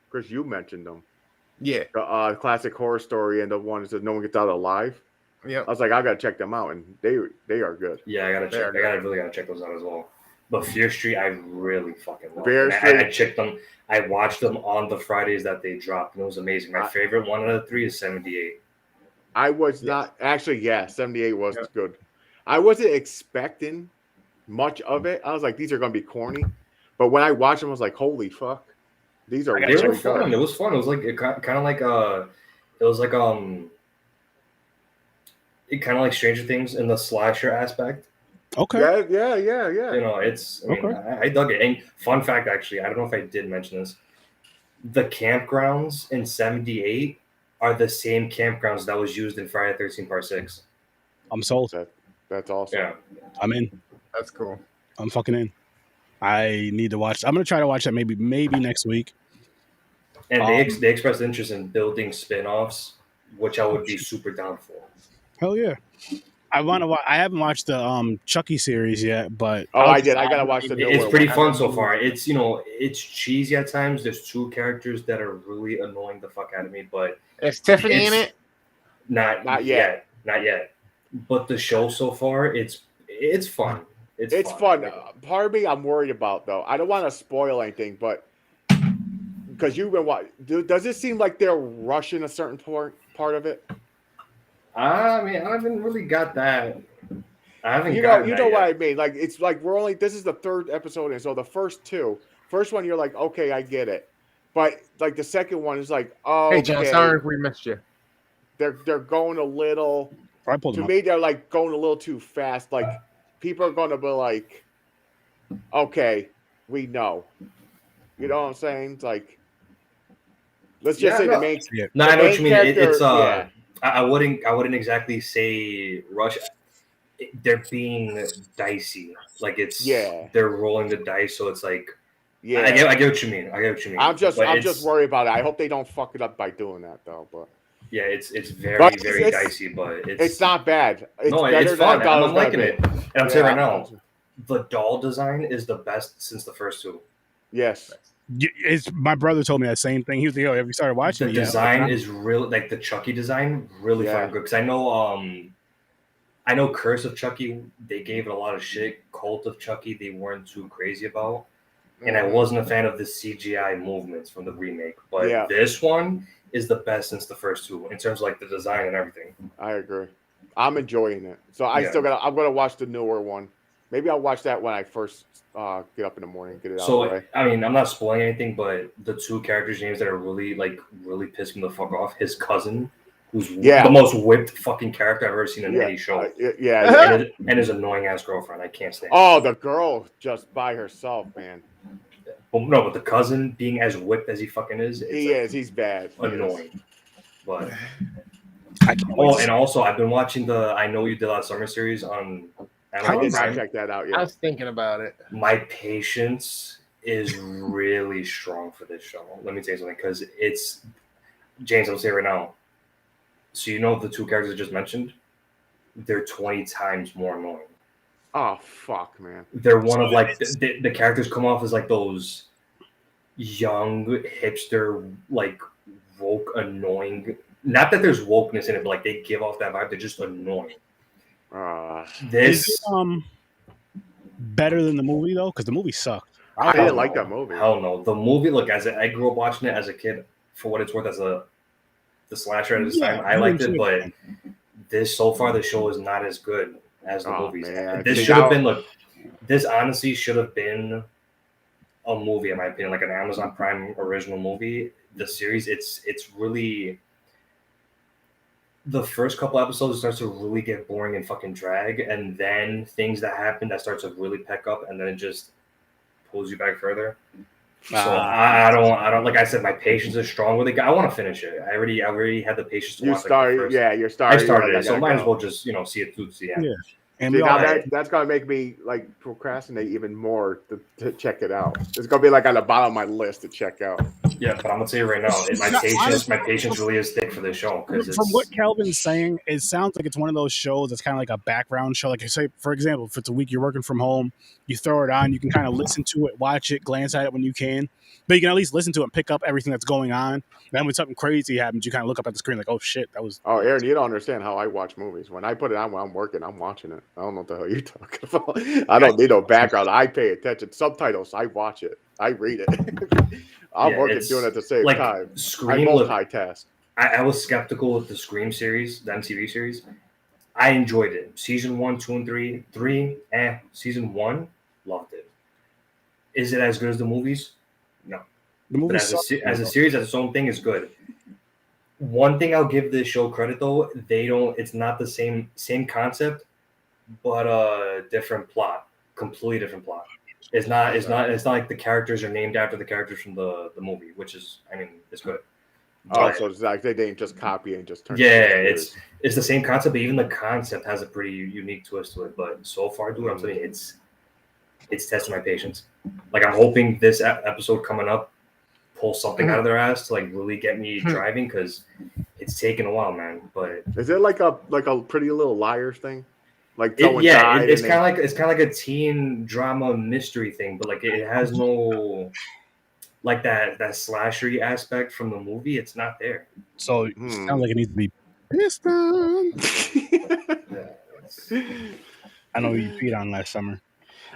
Chris, you mentioned them. Yeah. The classic horror story and the one that no one gets out alive. Yep. I was like, I gotta check them out, and they are good. Yeah, I gotta check. I really gotta check those out as well. But Fear Street, I really fucking love. Fear I Street. checked them. I watched them on the Fridays that they dropped, and it was amazing. My favorite one out of the three is 78. I was not actually. Yeah, 78 was good. I wasn't expecting much of it. I was like, these are gonna be corny, but when I watched them, I was like, holy fuck, these are They were really fun. good. It was fun. It was like kind of like it was like it kind of like Stranger Things in the slasher aspect. Okay. Yeah. You know, it's. I mean, I dug it. And fun fact, actually, I don't know if I did mention this. The campgrounds in 78 are the same campgrounds that was used in Friday the 13th Part 6. I'm sold. That's awesome. Yeah. I'm in. That's cool. I'm fucking in. I need to watch. I'm gonna try to watch that maybe next week. And they expressed interest in building spin-offs, which I would be super down for. Hell yeah. I want to watch. I haven't watched the Chucky series yet, but I did. I gotta watch the new It's one. pretty fun so far. It's it's cheesy at times. There's two characters that are really annoying the fuck out of me, but is Tiffany in it? Not yet. Not yet. But the show so far, it's fun. It's fun. Part of me I'm worried about though. I don't want to spoil anything, but because you've been watching, does it seem like they're rushing a certain part of it? I mean, I haven't really got that. I haven't. You know what I mean? Like it's like this is the third episode, and so the first one you're like, okay, I get it, but like the second one is like, oh, hey John, sorry if we missed you. They're going a little. To me, they're like going a little too fast. Like people are going to be like, okay, we know. You know what I'm saying? It's like, let's just say the main. No, I know what you mean. It's yeah. I wouldn't exactly say rush. They're being dicey. Like they're rolling the dice, so it's like I get what you mean. I'm just worried about it. I hope they don't fuck it up by doing that though. But yeah, it's very dicey, but it's not bad. It's fun. I'm liking it. And I'm saying right now, the doll design is the best since the first two. Yes. My brother told me that same thing. He was like, "Oh, have you started watching?" The design is really like the Chucky design, really fucking good. Because I know Curse of Chucky, they gave it a lot of shit. Cult of Chucky, they weren't too crazy about, and I wasn't a fan of the CGI movements from the remake. But this one is the best since the first two in terms of like the design and everything. I agree. I'm enjoying it. So I'm gonna watch the newer one. Maybe I'll watch that when I first get up in the morning, get it out of the way. I mean, I'm not spoiling anything, but the two characters' names that are really pissing the fuck off, his cousin, who's the most whipped fucking character I've ever seen in any show. And his annoying ass girlfriend. I can't stand it. The girl just by herself, man. Well, no, but the cousin being as whipped as he fucking is. He's bad. Annoying. But and also I've been watching the I Know What You Did Last Summer series on I did not check that out yet. I was thinking about it. My patience is really strong for this show. Let me tell you something, because it's James. I'll say right now. So you know the two characters I just mentioned, they're 20 times more annoying. Oh fuck, man! They're one of like the characters come off as like those young hipster, like woke, annoying. Not that there's wokeness in it, but like they give off that vibe. They're just annoying. Is This it better than the movie though? Because the movie sucked. I hell didn't like no. that movie. Hell no. The movie, look, I grew up watching it as a kid. For what it's worth, as the slasher at this time, I you liked it. enjoyed But it. this so far, the show is not as good as the Oh, movies. man. This See, should have now- been look. This honestly should have been a movie, in my opinion, like an Amazon Prime original movie. The series, it's really. The first couple episodes starts to really get boring and fucking drag, and then things that happen that starts to really pick up, and then it just pulls you back further. So I don't like I said, my patience is strong with it. I want to finish it. I already had the patience to You watch. started, like, yeah, you're I starting. started you're it, so like, might I as gotta well go. just see it through to the end. Yeah. And See, we now all that's gonna make me like procrastinate even more to check it out. It's gonna be like on the bottom of my list to check out. Yeah, but I'm gonna tell you right now, my patience really is thick for this show because from what Kelvin's saying, it sounds like it's one of those shows that's kind of like a background show. Like I say, for example, if it's a week you're working from home, you throw it on, you can kind of listen to it, watch it, glance at it when you can. But you can at least listen to it and pick up everything that's going on. Then when something crazy happens, you kind of look up at the screen like, oh shit, that was. Oh, Aaron, you don't understand how I watch movies. When I put it on when I'm working, I'm watching it. I don't know what the hell you're talking about. I don't need no background. I pay attention. Subtitles, I watch it. I read it. I'm working doing it at the same like time. I Scream. Look, multitask. I was skeptical with the Scream series, the MTV series. I enjoyed it. Season 1, 2, and 3. 3, Season 1, loved it. Is it as good as the movies? No. The movie But as a series, as its own thing, is good. One thing I'll give this show credit though, it's not the same concept, but different plot. Completely different plot. It's not like the characters are named after the characters from the movie, which is, I mean, it's good. Oh, But, so it's like they didn't just copy and just turn. yeah, it into it's the same concept, but even the concept has a pretty unique twist to it. But so far, dude, I'm telling you, it's testing my patience. Like, I'm hoping this episode coming up pull something out of their ass to like really get me driving, because it's taken a while, man. But Is it like a Pretty Little Liars thing? Like it's kind of like a teen drama mystery thing, but like it has no like that slashery aspect from the movie. It's not there. So it sounds like it needs to be pissed on. Yeah, I know you peed on last summer.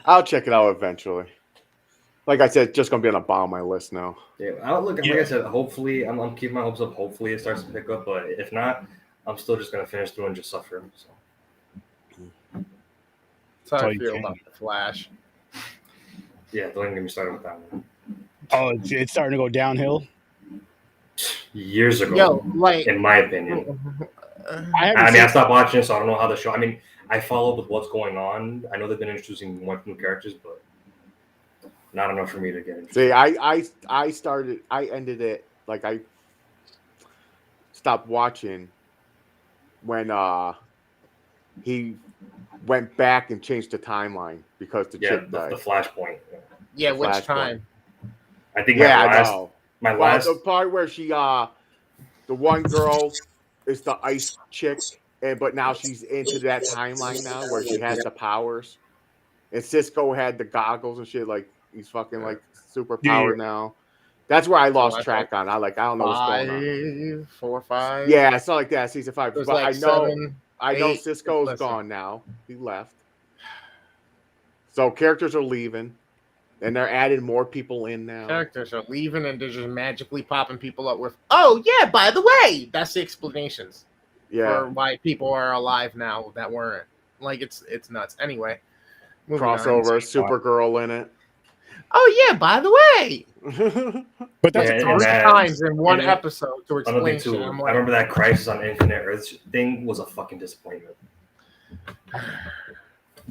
I'll check it out eventually. Like I said, it's just gonna be on the bottom of my list now. yeah. Like I said, hopefully, I'm keeping my hopes up. Hopefully, it starts to pick up. But if not, I'm still just gonna finish through and just suffer. So. That's how I you feel can. about the Flash. Yeah, don't even get me started with that one. Oh, it's starting to go downhill. Years ago, Yo, like, in my opinion. I stopped watching it, so I don't know how the show. I mean, I follow up with what's going on. I know they've been introducing more new characters, but not enough for me to get into. See, I ended it, like I stopped watching when he went back and changed the timeline because the chick died. The Flashpoint. yeah, which Flashpoint. time? I think I know. my Well, last. the part where she the one girl is the ice chick, but now she's into that timeline now where she has the powers. And Cisco had the goggles and shit, like he's fucking like super powered now. That's where I lost track on. I don't know what's going on. 5, 4, 5. Yeah, it's not like that. Season 5. It was But like I know 8. Cisco's Listen. gone now. He left. So characters are leaving. And they're adding more people in now. Characters are leaving and they're just magically popping people up with, oh yeah, by the way, that's the explanations Yeah. for why people are alive now that weren't. Like it's nuts. Anyway, moving on. Crossover, Supergirl in it. Oh yeah, by the way, But that's Yeah, three and that- times in one and episode to Another thing explain too. shit. I'm I like, remember that Crisis on Infinite Earths thing was a fucking disappointment.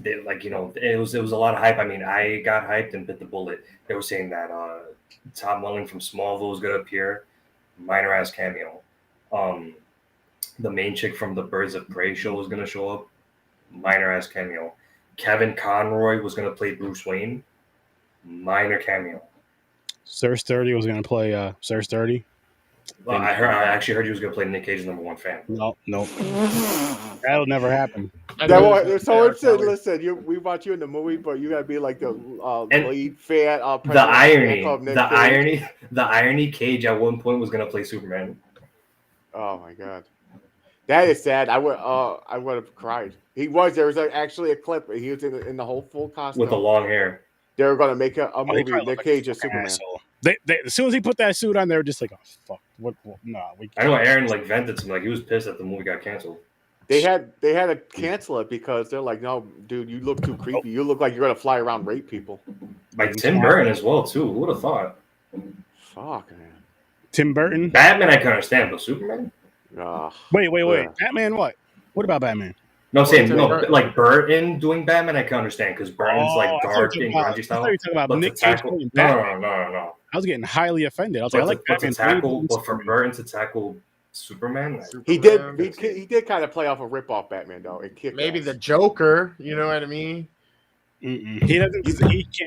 It was a lot of hype. I mean, I got hyped and bit the bullet. They were saying that Tom Welling from Smallville was gonna appear, minor ass cameo. The main chick from the Birds of Prey show was gonna show up, minor ass cameo. Kevin Conroy was gonna play Bruce Wayne, minor cameo. Sir Sturdy was going to play Sir Sturdy. Well, I actually heard he was gonna play Nick Cage's #1 fan. No. That'll never happen. Listen, we watch you in the movie, but you gotta be like the lead fan. The irony. Cage at one point was gonna play Superman. Oh my god! That is sad. I would have cried. There was actually a clip. He was in the whole full costume with the long hair. They were going to make a Oh, he movie. probably Nick looked like a Cage as fucking Superman. asshole. As soon as he put that suit on, they were just like, "Oh fuck, what nah." I know Aaron like vented some, like he was pissed that the movie got canceled. They had to cancel it because they're like, "No, dude, you look too creepy. You look like you're going to fly around rape people." Like Tim Burton as well too. Who would have thought? Fuck, man. Tim Burton. Batman I can understand, but Superman? Wait. Yeah. Batman what? What about Batman? No, I'm saying Tim no, Burton. like Burton doing Batman I can understand because Burton's like I thought dark you were and talking grungy I style. thought you were talking about But Nick to Cage tackle, playing no, Batman. no. I was getting highly offended. I was like, I like But to Batman. tackle, way but than for Superman. Burton to tackle Superman, He did kind of play off a rip-off Batman though. It kicked Maybe ass. the Joker. You know what I mean? He doesn't.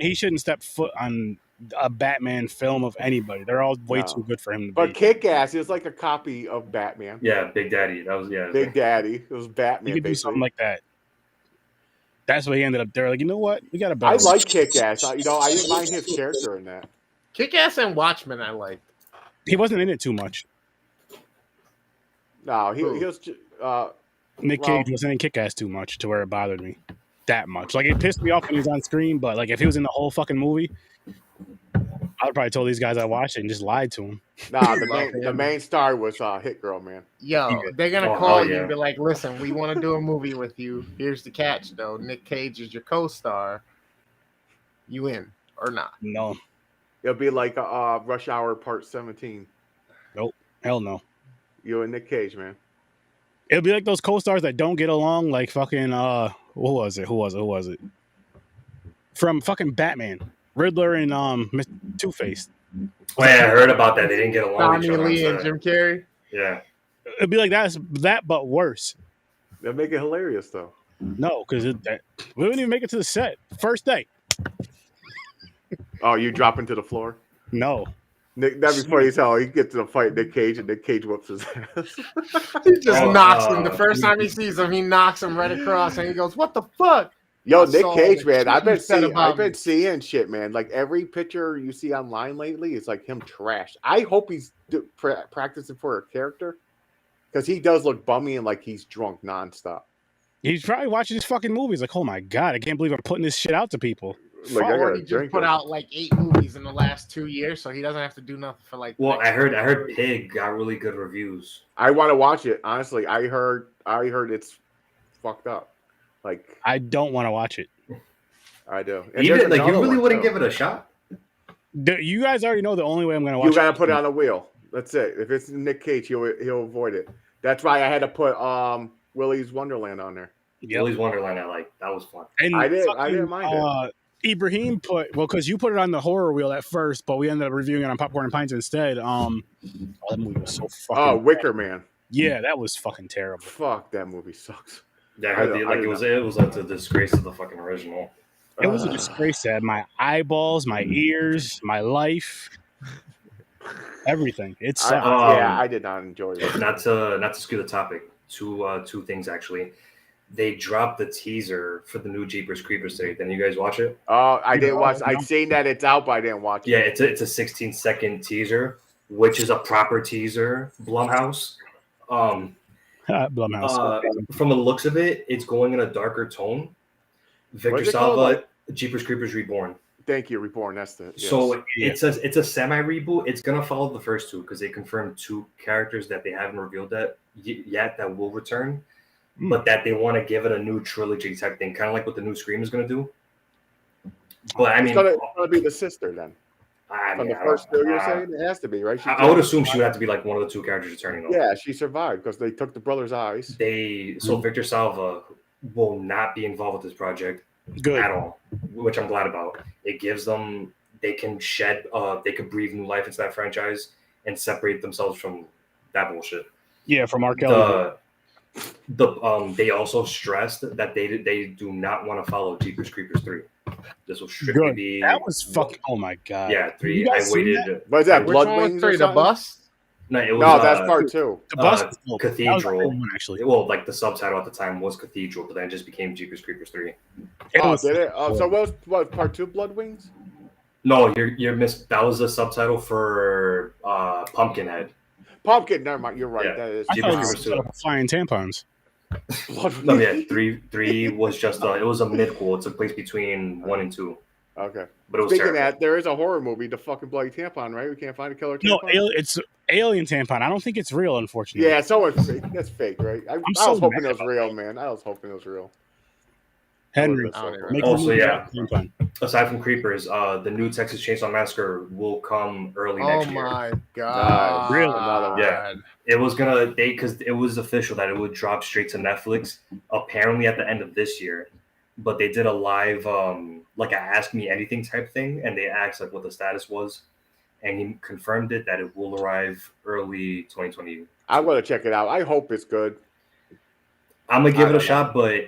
He shouldn't step foot on a Batman film of anybody. They're all way too good for him to But be. Kick-Ass is like a copy of Batman. yeah, Big Daddy. That was Big Daddy. It was He Batman. could do Basically. something like that. That's what he ended up. They're like, you know what? We got a I better. like Kick-Ass. I didn't mind his character in that. Kick-Ass and Watchmen, I liked. He wasn't in it too much. No, he was. Nick Well- Cage wasn't in Kick-Ass too much to where it bothered me that much. Like it pissed me off when he was on screen, but like if he was in the whole fucking movie, I would probably told these guys I watched it and just lied to them. Nah, the main star was Hit Girl, man. Yo, they're gonna Oh, call hell you yeah. and be like, "Listen, we want to do a movie with you. Here's the catch, though. Nick Cage is your co-star. You in or not?" No, It'll be like Rush Hour Part 17. hell no. You and Nick Cage, man. It'll be like those co-stars that don't get along, like fucking who was it? From fucking Batman, Riddler and Two-Face. Oh, yeah, I heard about that. They didn't get along with Tommy each other. Lee on and set. Jim Carrey. Yeah. It'd be like that, but worse. They'll make it hilarious though. No, because we wouldn't even make it to the set first day. Oh, you drop into the floor? No, Nick, that'd be funny as hell. He gets to the fight, Nick Cage, and Nick Cage whoops his ass. He just Oh, knocks him. The first time he sees him, he knocks him right across, and he goes, "What the fuck?" Yo, I Nick saw Cage, the man. I've tweet you said about been me. seeing shit, man. Like every picture you see online lately is like him trashed. I hope he's practicing for a character because he does look bummy and like he's drunk nonstop. he's probably watching his fucking movies. Like, oh my god, I can't believe I'm putting this shit out to people. Like I Or gotta he just drink put it. out like 8 movies in the last 2 years, so he doesn't have to do nothing for like. the Well, next I heard Pig got really good reviews. I want to watch it. Honestly, I heard it's fucked up. Like I don't want to watch it. I do. And Even there's like you another really one, wouldn't too. give it a shot. You guys already know the only way I'm going to watch You gotta it. put it on the wheel. That's it. If it's Nick Cage, he'll avoid it. That's why I had to put Willy's Wonderland on there. Yep. Willy's Wonderland, I like. That was fun. And I didn't fucking, mind it. Ibrahim because you put it on the horror wheel at first, but we ended up reviewing it on Popcorn and Pints instead. That movie was so fucking. Oh, Wicker Man. Yeah, that was fucking terrible. Fuck, that movie sucks. Yeah, I heard I it was like the disgrace of the fucking original. It was a disgrace to have my eyeballs, my ears, my life, everything. It sucked. I did not enjoy it. Not to skew the topic. Two things actually. They dropped the teaser for the new Jeepers Creepers today. Didn't you guys watch it? Oh, I didn't watch. I'd seen that it's out, but I didn't watch it. Yeah, it's a 16-second teaser, which is a proper teaser. Blumhouse. Blumhouse. From the looks of it, it's going in a darker tone. Victor What's it called? Salva, Jeepers Creepers Reborn. Thank you, Reborn. That's the. Yes. So it's a semi reboot. It's gonna follow the first two because they confirmed 2 characters that they haven't revealed yet that will return, but that they want to give it a new trilogy type thing, kind of like what the new Scream is gonna do. But I mean, it's gonna be the sister then. I From mean, the I first don't- two, you're saying it has to be right. I would assume she would have to be like one of the 2 characters returning. Though. Yeah, she survived because they took the brother's eyes. So Victor Salva will not be involved with this project Good. at all, which I'm glad about. It gives them they can breathe new life into that franchise and separate themselves from that bullshit. Yeah, from R. Kelly. They also stressed that they do not want to follow Jeepers Creepers 3. This will strictly Good. be That was fucking. Oh my god. yeah 3. You guys I seen waited. What is that? Which Blood one was Wings? 3? Or The something? bus? No, it was No, that's part 2. The bus. uh, That was Cathedral. my favorite one, actually. Well, like the subtitle at the time was Cathedral, but then it just became Jeepers Creepers 3. It Oh, was- did it? So what? Part 2, Blood Wings? No, you're missed. That was the subtitle for Pumpkinhead. Pumpkin. Never mind. You're right. Yeah. That is. I Jeepers thought Creepers you too. were flying tampons. No, yeah, three was just it was a midquel. It took place between 1 and 2, Okay. but it was Speaking of terrible. that, there is a horror movie, The Fucking Bloody Tampon, right? We can't find a killer No, tampon. it's alien tampon. I don't think it's real, unfortunately. Yeah, someone's fake. That's fake, right? I so was hoping mad it was about real, man. I was hoping it was real. Henry, I would've been so make proud. a Also, movie yeah. about tampon. Aside from Creepers, the new Texas Chainsaw Massacre will come early Oh next year. my god! Really? Another one. Yeah. It was gonna because it was official that it would drop straight to Netflix apparently at the end of this year, but they did a live like a Ask Me Anything type thing, and they asked like what the status was, and he confirmed it that it will arrive early 2020. I'm gonna check it out. I hope it's good. I'm gonna give I it a don't know. shot, but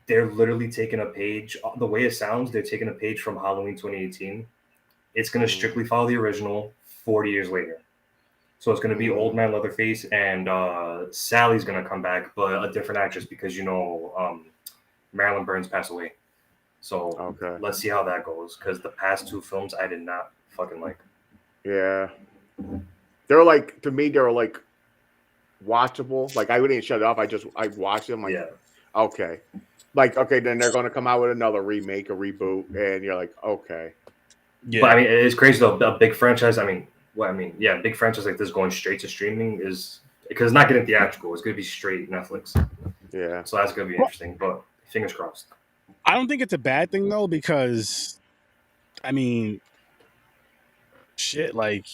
they're literally taking a page. The way it sounds, they're taking a page from Halloween 2018. It's gonna strictly follow the original 40 years later. So it's going to be Old Man Leatherface, and Sally's going to come back, but a different actress because, Marilyn Burns passed away. So Okay. let's see how that goes because the past 2 films I did not fucking like. Yeah. They're like, to me, they're like watchable. Like, I wouldn't shut it off. I watched them. Like, Yeah. okay. Like, okay, then they're going to come out with another remake, a reboot, and you're like, okay. Yeah. But I mean, it's crazy though. A big franchise. Big franchise like this going straight to streaming is because it's not getting theatrical. It's going to be straight Netflix. Yeah. So that's going to be interesting. But fingers crossed. I don't think it's a bad thing though, because I mean, shit, like.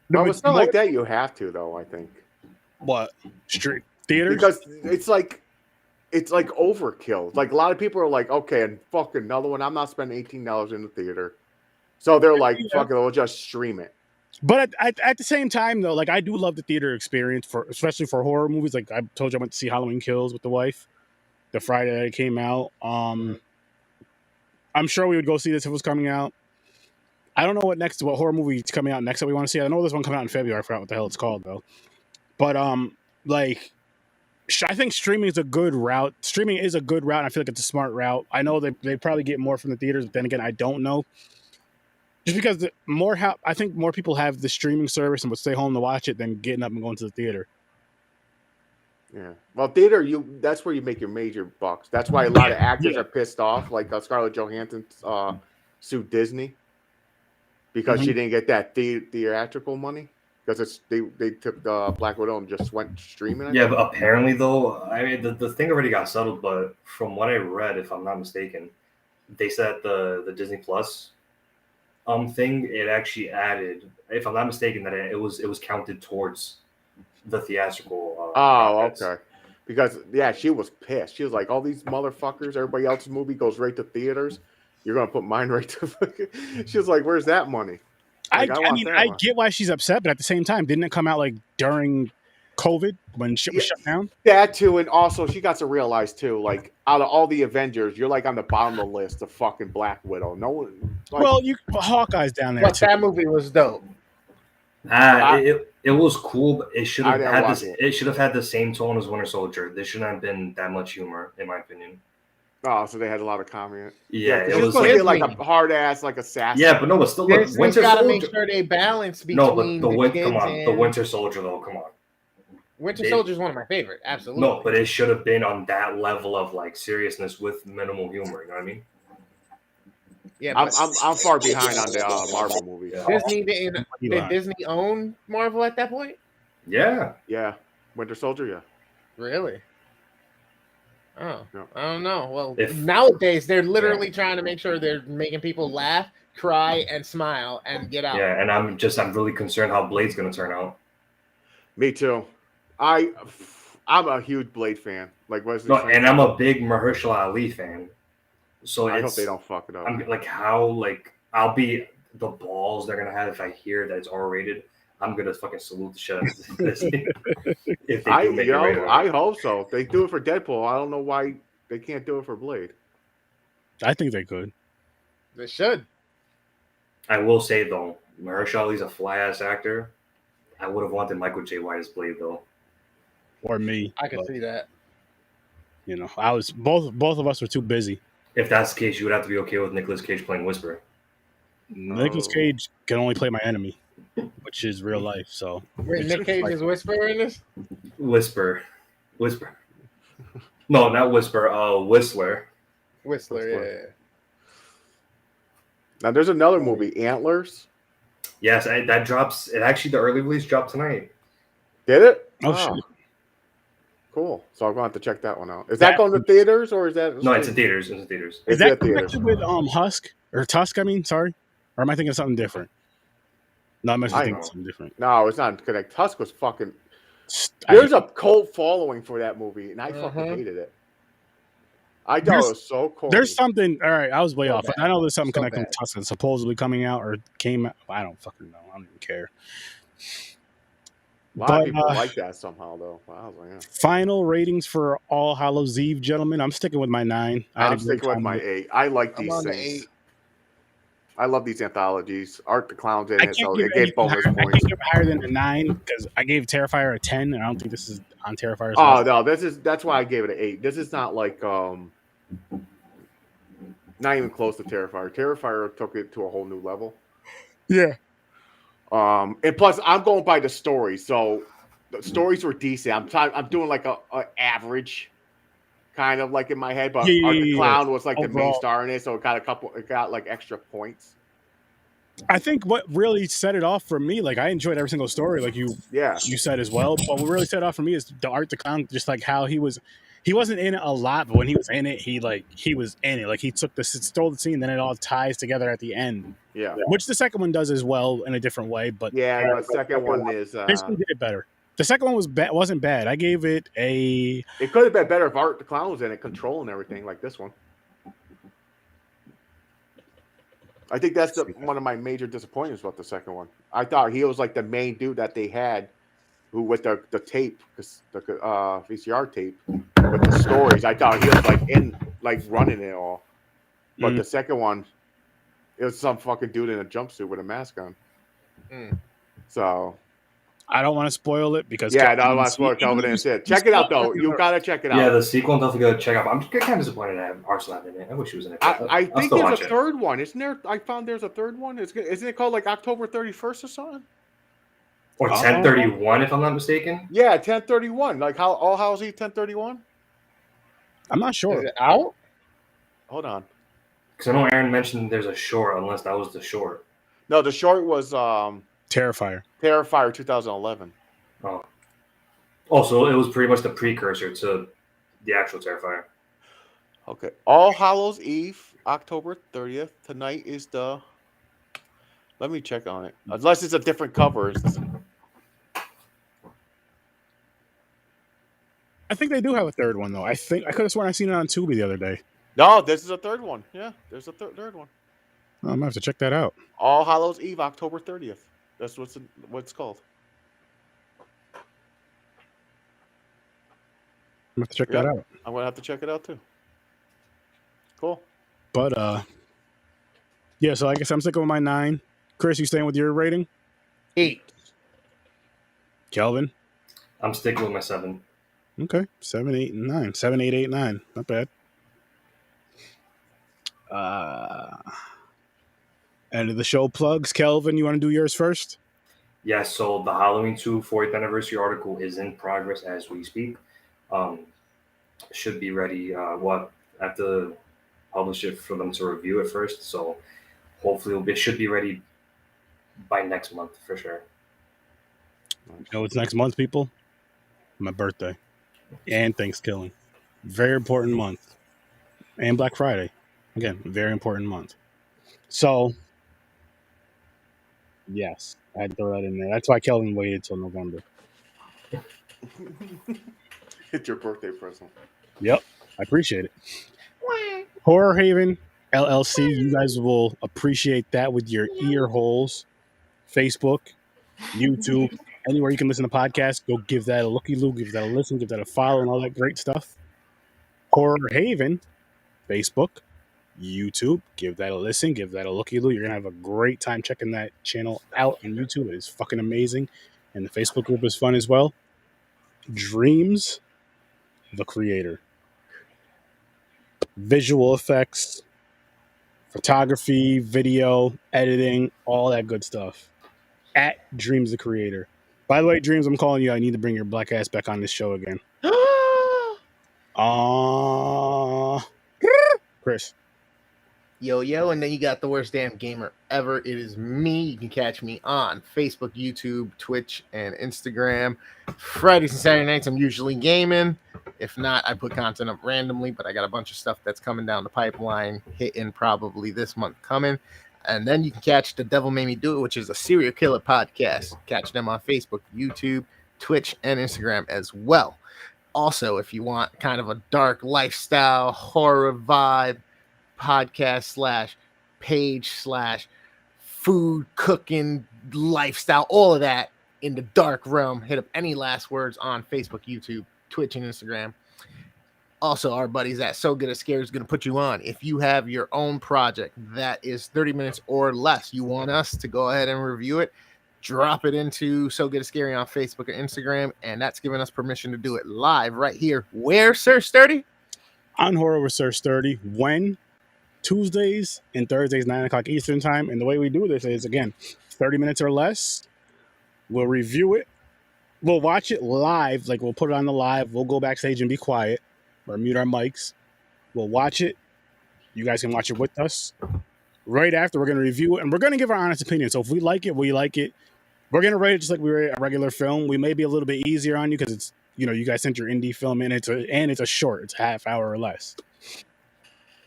No, it's not like that. You have to, though, I think. What? Street theaters? Because it's like overkill. Like, a lot of people are like, okay, and fuck another one. I'm not spending $18 in the theater. So they're like, fuck it, we'll just stream it. But at the same time, though, like I do love the theater experience especially for horror movies. Like I told you, I went to see Halloween Kills with the wife the Friday that it came out. I'm sure we would go see this if it was coming out. I don't know what horror movie is coming out next that we want to see. I know there's one coming out in February. I forgot what the hell it's called though. But like I think streaming is a good route. Streaming is a good route. And I feel like it's a smart route. I know they probably get more from the theaters, but then again, I don't know. Just because I think more people have the streaming service and would stay home to watch it than getting up and going to the theater. Yeah. Well, theater, that's where you make your major bucks. That's why a lot of actors are pissed off. Like Scarlett Johansson sued Disney because she didn't get that theatrical money because they took Black Widow and just went streaming. Yeah, but apparently though, I mean the thing already got settled. But from what I read, if I'm not mistaken, they said the Disney Plus thing, it actually added, if I'm not mistaken, that it was counted towards the theatrical. Profits. Okay. Because she was pissed. She was like, all these motherfuckers, everybody else's movie goes right to theaters. You're gonna put mine right to fucking. She was like, where's that money? Like, I get why she's upset, but at the same time, didn't it come out like during COVID when shit was shut down? That too, and also she got to realize too, like out of all the Avengers, you're like on the bottom of the list of fucking Black Widow. No one. Like, Well, Hawkeye's down there But too. that movie was dope. It was cool, but it should I have didn't had watch this. it. It should have had the same tone as Winter Soldier. There shouldn't have been that much humor, in my opinion. oh, so they had a lot of comment. Yeah, it it was was supposed to be like, like a hard ass, like assassin. yeah, but no, but still, look, Disney's Winter got to Soldier. make sure they balance between No, but the kids come on, the and- Winter Soldier though, come on. Winter Soldier is one of my favorite. Absolutely. No, but it should have been on that level of like seriousness with minimal humor. You know what I mean? Yeah, I'm far behind on the Marvel movies. Yeah. Disney did Disney own Marvel at that point? Yeah. Yeah, Winter Soldier. Yeah. Really? Oh, No. I don't know. Well, If- nowadays they're literally trying to make sure they're making people laugh, cry, and smile and get out. Yeah, and I'm really concerned how Blade's gonna turn out. Me too. I'm a huge Blade fan. Like, what's No, and I'm a big Mahershala Ali fan. So I hope it's they don't fuck it up. I'm like I'll be the balls they're gonna have if I hear that it's R-rated. I'm gonna fucking salute the shit out of this if they do make it rated. I hope so. If they do it for Deadpool, I don't know why they can't do it for Blade. I think they could. They should. I will say though, Mahershala Ali's a fly ass actor. I would have wanted Michael J. White as Blade though. Or me. I can but, see that. You know, I was both of us were too busy. If that's the case, you would have to be okay with Nicolas Cage playing Whisper. Nicolas Cage can only play my enemy. which is real life. So Wait, it's Nick just Cage like- is whispering this? Whisper. No, not Whisper. Whistler. Whistler, yeah. Now there's another movie, Antlers. Yes, that drops. It actually the early release dropped tonight. Did it? Oh, shit. Cool. So I'm going to have to check that one out. Is that going to theaters or is that? No, it's in theaters. It's in theaters. Is It's that at theaters. connected with Husk or Tusk? I mean, sorry, or am I thinking of something different? No, I'm actually I thinking know. of something different. No, it's not connected. Tusk was fucking. I- There's a cult following for that movie, and I fucking hated it. I thought it was so cool. There's something. All right, I was way So off. bad. I know there's something So connected with bad. Tusk that's supposedly coming out or came out. I don't fucking know. I don't even care. A lot of But, people like that somehow, though. Wow, yeah. final ratings for All Hallows Eve, gentlemen. I'm sticking with my 9. I had I'm a great sticking with time my with it. 8. I like I'm these on the things. 8. I love these anthologies. Art the Clown's in I it, can't so give it it gave bonus I points. can't give it higher than a 9 because I gave Terrifier a 10, and I don't think this is on Terrifier's Oh list. no, that's why I gave it an 8. This is not like not even close to Terrifier. Terrifier took it to a whole new level. Yeah. And plus I'm going by the story, so the stories were decent. I'm doing like a average kind of like in my head, but Art the Clown was like the main Overall. star in it, so it got like extra points. I think what really set it off for me, like I enjoyed every single story, like you said as well. But what really set it off for me is the Art the Clown, just like how he wasn't in it a lot, but when he was in it, he was in it. Like he stole the scene, then it all ties together at the end. Yeah. Which the second one does as well in a different way. But Yeah, the second one is this one did it better. The second one wasn't bad. I gave it a. It could have been better if Art the Clown was in it, controlling everything like this one. I think that's one of my major disappointments about the second one. I thought he was like the main dude that they had, who with the tape, the VCR tape with the stories. I thought he was running it all. But the second one, it was some fucking dude in a jumpsuit with a mask on. So I don't want to spoil it because I don't want to spoil Calvin and shit. Check it out though. You gotta check it out. Yeah, the sequel, definitely go check out. I'm kind of disappointed to have Arsenal in it. I wish he was in it. I think there's a third one, isn't there? I found there's a third one. Isn't it called like October 31st or something? Or 1031, if I'm not mistaken. Yeah, 1031. Like how All Hallows Eve 1031. I'm not sure. Is it out? Hold on. Because I know Aaron mentioned there's a short, unless that was the short. No, the short was Terrifier 2011. Oh, so it was pretty much the precursor to the actual Terrifier. Okay. All Hallows Eve, October 30th. Tonight is the. Let me check on it. Unless it's a different cover. I think they do have a third one though. I could have sworn I seen it on Tubi the other day. No, this is a third one. Yeah, there's a third one. I'm gonna have to check that out. All Hallows Eve, October 30th. That's what it's called. I'm gonna have to check that out. I'm gonna have to check it out too. Cool. But yeah. So I guess I'm sticking with my 9. Chris, you staying with your rating? 8. Kelvin? I'm sticking with my 7. Okay, 7, 8, and 9. 7, 8, 8, 9. Not bad. End of the show plugs. Kelvin, you want to do yours first? Yeah, so the Halloween 2 40th anniversary article is in progress as we speak. Should be ready. I have to publish it for them to review it first. So hopefully it should be ready by next month for sure. You know what's next month, people? My birthday and Thanksgiving. Very important month. And Black Friday. Again, very important month. So, yes, I had to throw that in there. That's why Kelvin waited till November. It's your birthday present. Yep, I appreciate it. Horror Haven LLC, you guys will appreciate that with your ear holes. Facebook, YouTube, anywhere you can listen to podcasts, go give that a looky-loo, give that a listen, give that a follow, and all that great stuff. Horror Haven, Facebook, YouTube, give that a listen, give that a looky-loo. You're going to have a great time checking that channel out on YouTube. It is fucking amazing. And the Facebook group is fun as well. Dreams, the creator. Visual effects, photography, video, editing, all that good stuff. at Dreams the Creator. By the way, Dreams, I'm calling you. I need to bring your black ass back on this show again. Chris. Yo, and then you got the worst damn gamer ever. It is me. You can catch me on Facebook, YouTube, Twitch, and Instagram. Fridays and Saturday nights, I'm usually gaming. If not, I put content up randomly, but I got a bunch of stuff that's coming down the pipeline, hitting probably this month coming. And then you can catch The Devil Made Me Do It, which is a serial killer podcast. Catch them on Facebook, YouTube, Twitch, and Instagram as well. Also, if you want kind of a dark lifestyle, horror vibe, podcast / page / food cooking lifestyle, all of that in the dark realm, hit up Any Last Words on Facebook, YouTube, Twitch, and Instagram. Also, our buddies at So Good at Scary is going to put you on. If you have your own project that is 30 minutes or less, you want us to go ahead and review it, drop it into So Good at Scary on Facebook or Instagram, and that's giving us permission to do it live right here. Where, Sir Sturdy? On Horror with Sir Sturdy. When? Tuesdays and Thursdays, 9 o'clock Eastern time. And the way we do this is, again, 30 minutes or less. We'll review it. We'll watch it live. Like, we'll put it on the live. We'll go backstage and be quiet or mute our mics. We'll watch it. You guys can watch it with us. Right after, we're going to review it. And we're going to give our honest opinion. So if we like it, we like it. We're going to rate it just like we rate a regular film. We may be a little bit easier on you because it's, you know, you guys sent your indie film in. It's a short. It's a half hour or less.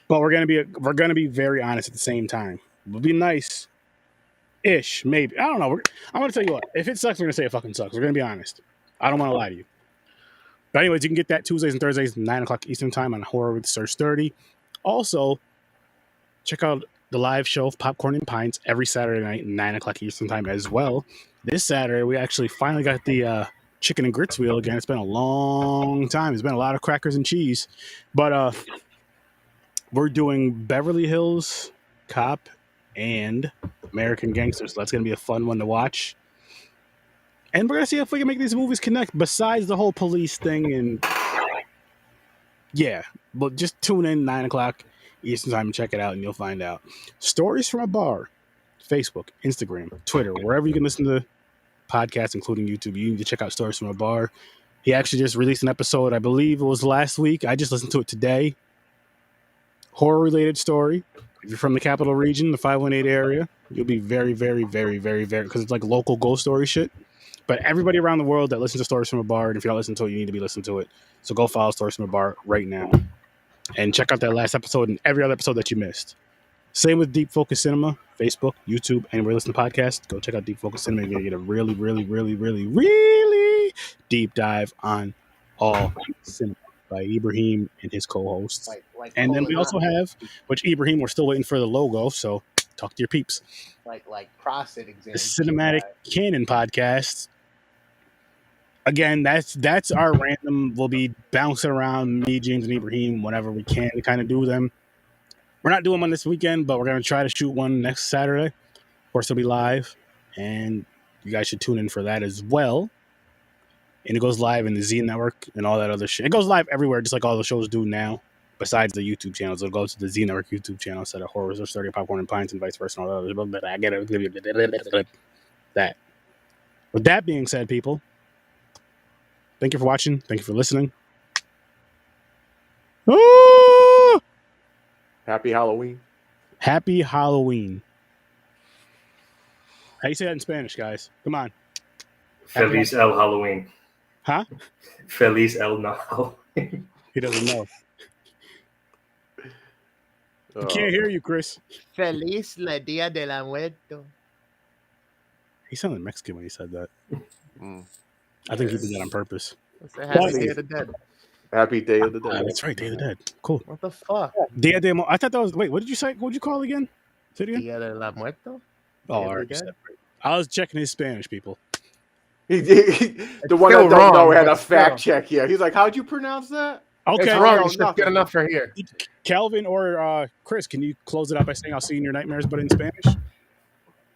But we're gonna be very honest at the same time. We'll be nice-ish, maybe. I don't know. I'm gonna tell you what. If it sucks, we're gonna say it fucking sucks. We're gonna be honest. I don't want to lie to you. But anyways, you can get that Tuesdays and Thursdays, 9 o'clock Eastern time on Horror with Sir Sturdy. Also, check out the live show of Popcorn and Pints every Saturday night, 9 o'clock Eastern time as well. This Saturday, we actually finally got the chicken and grits wheel again. It's been a long time. It's been a lot of crackers and cheese, but we're doing Beverly Hills Cop and American Gangster. So that's going to be a fun one to watch. And we're going to see if we can make these movies connect besides the whole police thing. And yeah, but just tune in 9 o'clock Eastern time and check it out and you'll find out. Stories from a Bar, Facebook, Instagram, Twitter, wherever you can listen to podcasts, including YouTube. You need to check out Stories from a Bar. He actually just released an episode, I believe it was last week. I just listened to it today. Horror-related story. If you're from the capital region, the 518 area, you'll be very, very, very, very, very, because it's like local ghost story shit. But everybody around the world that listens to Stories from a Bar, and if you're not listening to it, you need to be listening to it. So go follow Stories from a Bar right now. And check out that last episode and every other episode that you missed. Same with Deep Focus Cinema, Facebook, YouTube, and where you listen to podcasts. Go check out Deep Focus Cinema. You're going to get a really, really, really, really, really deep dive on all cinema by Ibrahim and his co-hosts. And then we also have, which Ibrahim, we're still waiting for the logo, so talk to your peeps. Like prostate exam. The Cinematic Canon Podcast. Again, that's our random. We'll be bouncing around, me, James, and Ibrahim whenever we can to kind of do them. We're not doing one this weekend, but we're going to try to shoot one next Saturday. Of course, it'll be live, and you guys should tune in for that as well. And it goes live in the Z Network and all that other shit. It goes live everywhere, just like all the shows do now, besides the YouTube channels. It'll go to the Z Network YouTube channel instead of Horrors or Sturdy, Popcorn and Pints, and vice versa. And all that other. I get it. That. With that being said, people, thank you for watching. Thank you for listening. Ah! Happy Halloween. Happy Halloween. How you say that in Spanish, guys? Come on. Feliz El Halloween. Huh? Feliz El Halloween. He doesn't know. I can't hear you, Chris. Feliz la Dia de la Muerto. He sounded Mexican when he said that. Mm. I think he did that on purpose. It's a happy Day of the Dead. Happy Day of the Dead. That's right, Day of the Dead. Cool. What the fuck? Dia de I thought that was. Wait, what did you say? What did you call it again? Say it again. Dia de la Muerto? Oh, all right. I was checking his Spanish, people. The one that don't know had a fact check here. He's like, how'd you pronounce that? Okay. It's wrong. It's just good enough for here. Calvin or Chris, can you close it up by saying I'll see you in your nightmares, but in Spanish?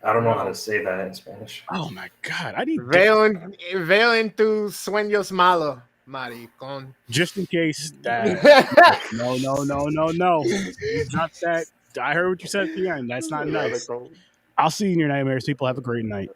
I don't know how to say that in Spanish. Oh, my God. I need Veo en tus sueños malos, maricón. just in case that. No. Not that. I heard what you said at the end. That's not nice. I'll see you in your nightmares, people. Have a great night.